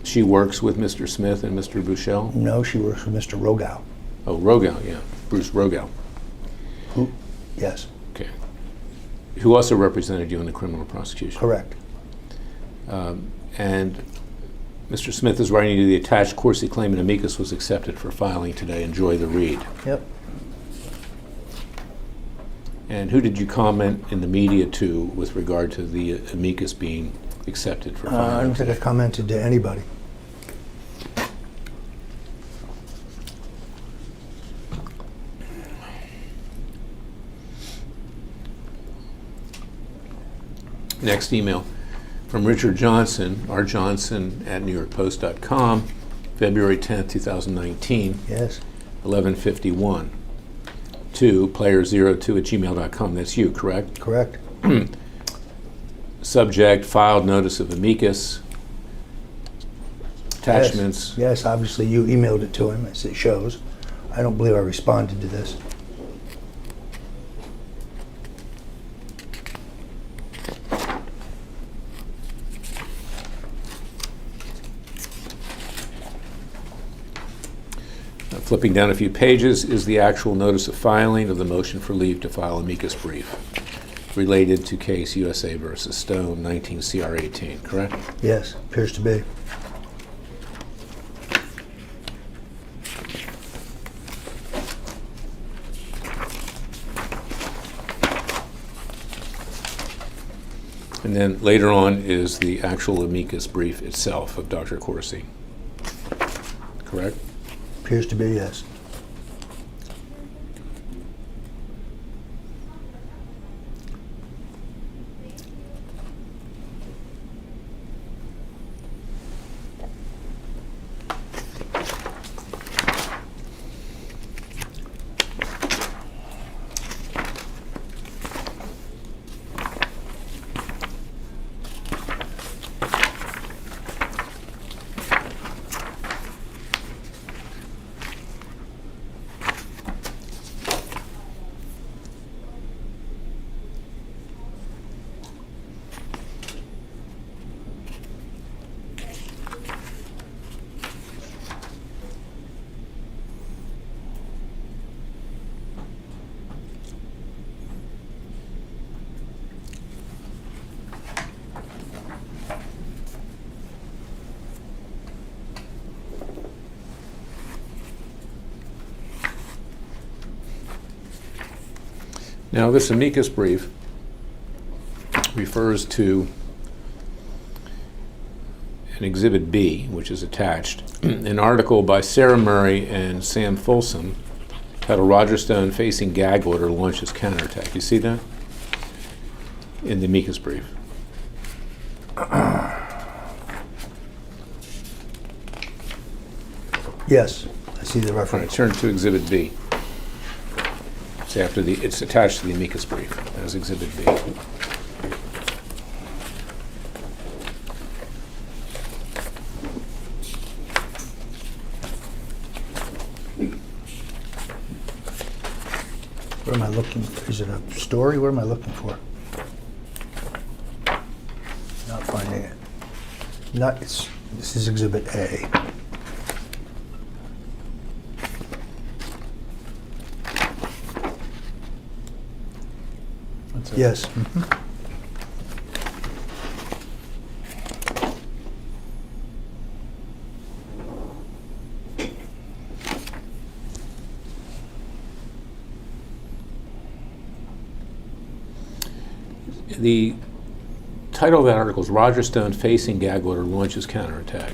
She works with Mr. Smith and Mr. Bushell? No, she works for Mr. Rogow. Oh, Rogow, yeah, Bruce Rogow. Yes, Okay. Who also represented you in the criminal prosecution. correct. And Mr. Smith is writing you, the attached Corsi Klayman amicus was accepted for filing today. Enjoy the read. Yep. And who did you comment in the media to with regard to the amicus being accepted for I filing don't think I today? commented to anybody. Next email from Richard Johnson, rjohnson@newyorkpost.com, February 10th, 2019, Yes, 11:51. To player02@gmail.com. That's you, correct? correct. Subject, filed notice of amicus, attachments. Yes, obviously you emailed it to him, as it shows. I don't believe I responded to this. Flipping down a few pages is the actual notice of filing of the motion for leave to file amicus brief related to case USA versus Stone, 19 CR 18, correct? Yes, appears to be. And then later on is the actual amicus brief itself of Dr. Corsi, correct? Appears to be, yes. Now, this amicus brief refers to an Exhibit B, which is attached, an article by Sarah Murray and Sam Folsom titled Roger Stone Facing Gag Order Launches Counterattack. You see that? In the amicus brief. Yes, I see the All right, reference. turn to Exhibit B. It's attached to the amicus brief as Exhibit B. Where am I looking? Is it a story? What am I looking for? Not finding it. This is Exhibit A. That's it. Yes. The title of that article is Roger Stone Facing Gag Order Launches Counterattack.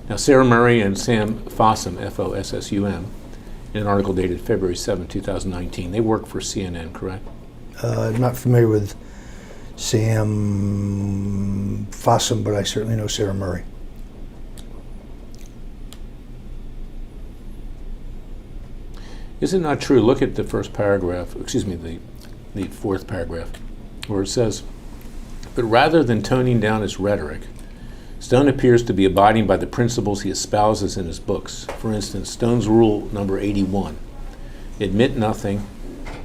Now, Sarah Murray and Sam Fossum, F-O-S-S-U-M, in an article dated February 7, 2019, they work for CNN, correct? I'm not familiar with Sam Fossum, but I certainly know Sarah Murray. Is it not true? Look at the first paragraph, excuse me, the fourth paragraph, where it says, but rather than toning down his rhetoric, Stone appears to be abiding by the principles he espouses in his books. For instance, Stone's rule number 81, admit nothing,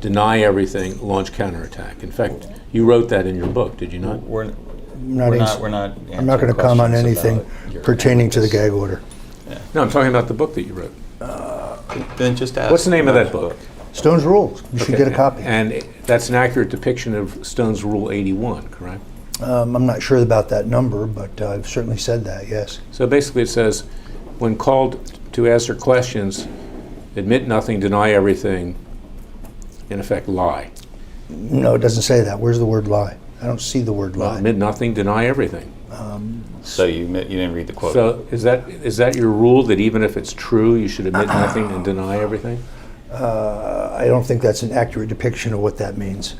deny everything, launch counterattack. In fact, you wrote that in your book, did you not? We're I'm not I'm not going to comment on anything pertaining to the gag order. No, I'm talking about the book that you wrote. Then just ask. What's the name of that about book? Stone's Rules. You should Okay, get a copy. And that's an accurate depiction of Stone's Rule 81, correct? I'm not sure about that number, but I've certainly said that, yes. So basically it says, when called to answer questions, admit nothing, deny everything, in effect, lie. No, it doesn't say that. Where's the word lie? I don't see the word Well, lie. admit nothing, deny everything. So you didn't read the quote. So is that your rule, that even if it's true, you should admit nothing and deny everything? I don't think that's an accurate depiction of what that means.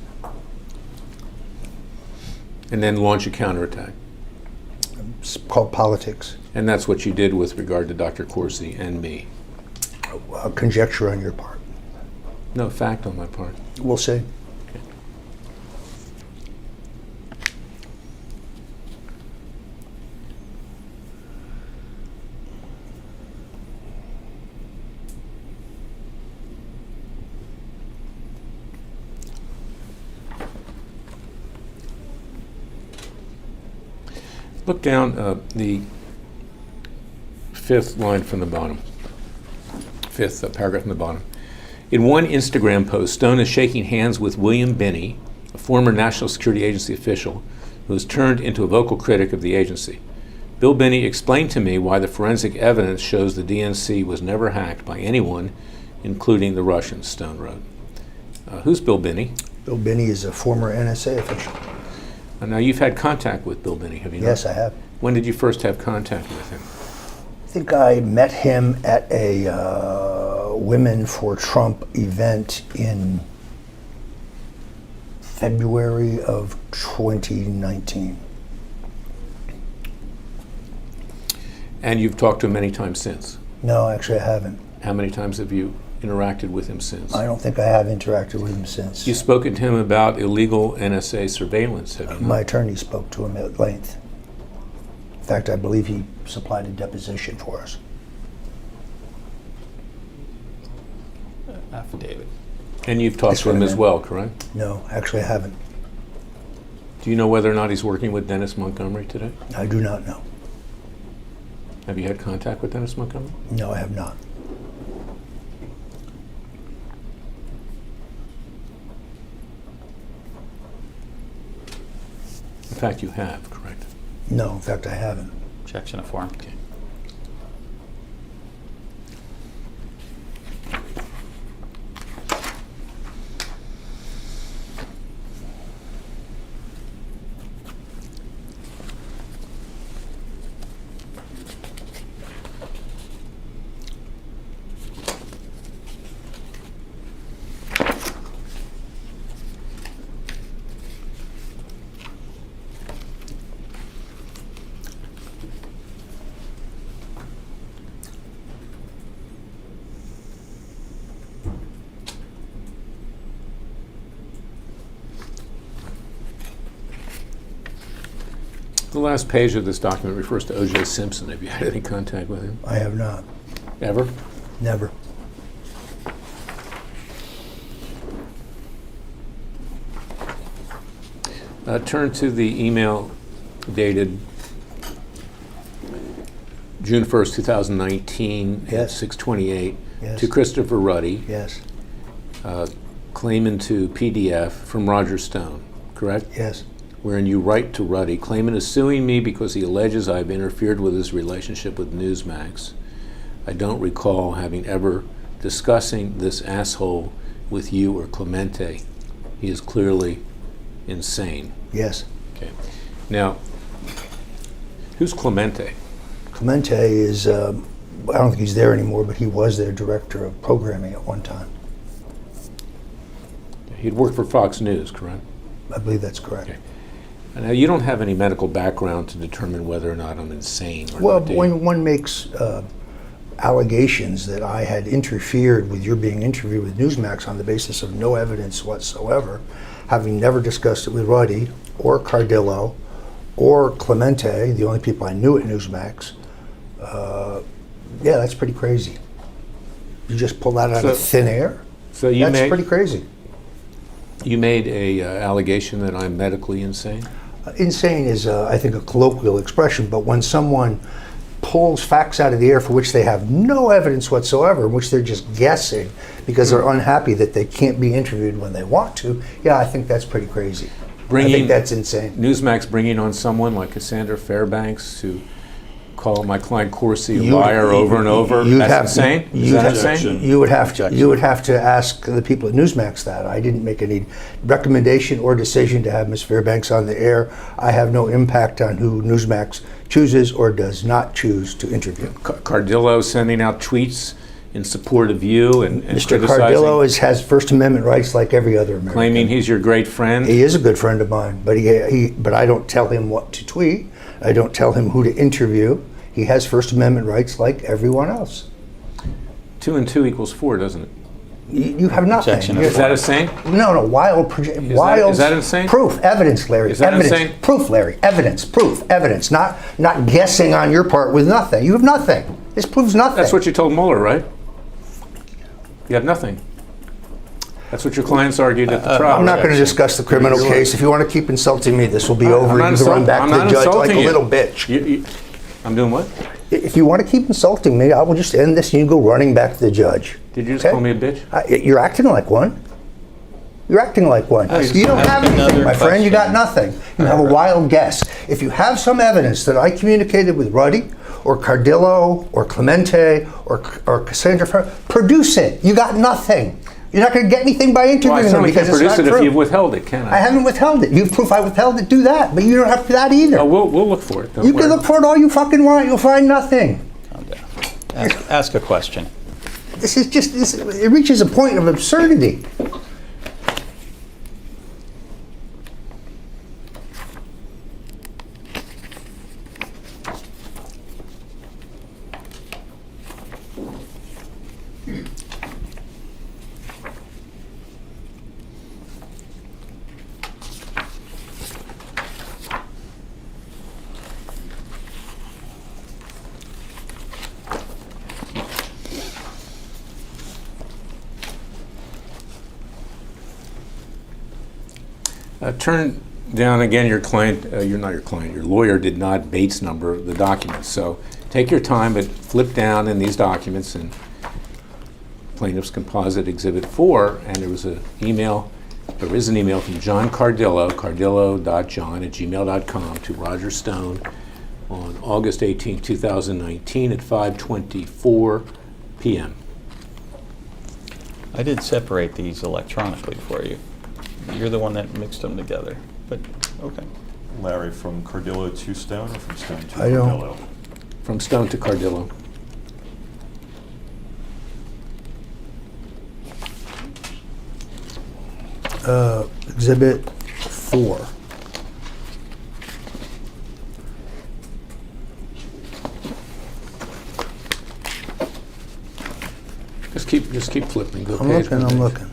And then launch a counterattack. It's called politics. And that's what you did with regard to Dr. Corsi and me. Conjecture on your part. No, fact on my part. We'll see. Look down the fifth line from the bottom. fifth paragraph from the bottom. In one Instagram post, Stone is shaking hands with William Binney, a former National Security Agency official who has turned into a vocal critic of the agency. Bill Binney explained to me why the forensic evidence shows the DNC was never hacked by anyone, including the Russians, Stone wrote. Who's Bill Binney? Bill Binney is a former NSA official. Now, you've had contact with Bill Binney, have you not? Yes, I have. When did you first have contact with him? I think I met him at a Women for Trump event in February of 2019. And you've talked to him many times since? No, actually I haven't. How many times have you interacted with him since? I don't think I have interacted with him since. You've spoken to him about illegal NSA surveillance, have you not? My attorney spoke to him at length. In fact, I believe he supplied a deposition for us. Affidavit. And you've talked to him as well, correct? No, actually I haven't. Do you know whether or not he's working with Dennis Montgomery today? I do not know. Have you had contact with Dennis Montgomery? No, I have not. In fact, you have, correct? No, in fact, I haven't. Objection to form. Okay. The last page of this document refers to O.J. Simpson. Have you had any contact with him? I have not. Ever? Never. Turn to the email dated June 1st, 2019 at Yes. 6:28 Yes. to Christopher Ruddy, Yes. Klayman to PDF from Roger Stone, correct? Yes. Wherein you write to Ruddy, Klayman is suing me because he alleges I've interfered with his relationship with Newsmax. I don't recall having ever discussing this asshole with you or Clemente. He is clearly insane. Yes. Okay. Now, who's Clemente? Clemente is, I don't think he's there anymore, but he was their director of programming at one time. He'd worked for Fox News, correct? I believe that's correct. Okay. Now, you don't have any medical background to determine whether or not I'm insane or Well, not, do you? when one makes allegations that I had interfered with your being interviewed with Newsmax on the basis of no evidence whatsoever, having never discussed it with Ruddy or Cardillo or Clemente, the only people I knew at Newsmax, yeah, that's pretty crazy. You just pull that out of thin air? So you That's made, pretty crazy. you made a allegation that I'm medically insane? Insane is, I think, a colloquial expression, but when someone pulls facts out of the air for which they have no evidence whatsoever, in which they're just guessing because they're unhappy that they can't be interviewed when they want to, yeah, I think that's pretty crazy. I think that's insane. Newsmax bringing on someone like Cassandra Fairbanks to call my client Corsi a liar over and over. That's insane? Is that insane? You would have to ask the people at Newsmax that. I didn't make any recommendation or decision to have Ms. Fairbanks on the air. I have no impact on who Newsmax chooses or does not choose to interview. Cardillo sending out tweets in support of you and Mr. criticizing, Cardillo has First Amendment rights like every other American. claiming he's your great friend. He is a good friend of mine, but but I don't tell him what to tweet. I don't tell him who to interview. He has First Amendment rights like everyone else. 2 and 2 equals 4, doesn't it? You have nothing. Objection. Is that insane? No, wild. Is that insane? Proof, evidence, Larry. Is that evidence. insane? Proof, Larry. Evidence, proof, evidence. Not guessing on your part with nothing. You have nothing. This proves nothing. That's what you told Mueller, right? You have nothing. That's what your clients argued at the trial. I'm not going to discuss the criminal case. If you want to keep insulting me, this will be over. You can run back to the judge like a little bitch. I'm doing what? If you want to keep insulting me, I will just end this and you go running back to the judge. Did you just Okay? call me a bitch? You're acting like one. You're acting like one. Ask You don't have anything, another my friend. You got question. nothing. You have a wild guess. If you have some evidence that I communicated with Ruddy or Cardillo or Clemente or Cassandra, produce it. You got nothing. You're not going to get anything by Well, I interviewing them certainly because can't it's produce not it if true. you've withheld it, can I? I haven't withheld it. You have proof I withheld it. Do that. But you don't have that either. Oh, we'll look for it. Don't You worry. can look for it all you fucking want. You'll find nothing. Calm down. Ask a question. This is just, it reaches a point of absurdity. Turn down again your client, you're not your client, your lawyer did not Bates number the documents. So take your time, but flip down in these documents and plaintiff's composite exhibit 4, and there is an email from John Cardillo, cardillo.john@gmail.com to Roger Stone on August 18, 2019 at 5:24 p.m. I did separate these electronically for you. You're the one that mixed them together, but okay. Larry, from Cardillo to Stone or from Stone to I don't- Cardillo? From Stone to Cardillo. Exhibit 4. Just keep flipping. Go I'm page by looking, I'm page. looking.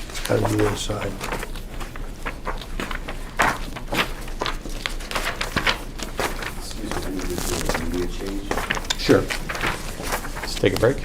It's got to be the other side. Excuse me, I need to do an immediate change. Sure. Let's take a break.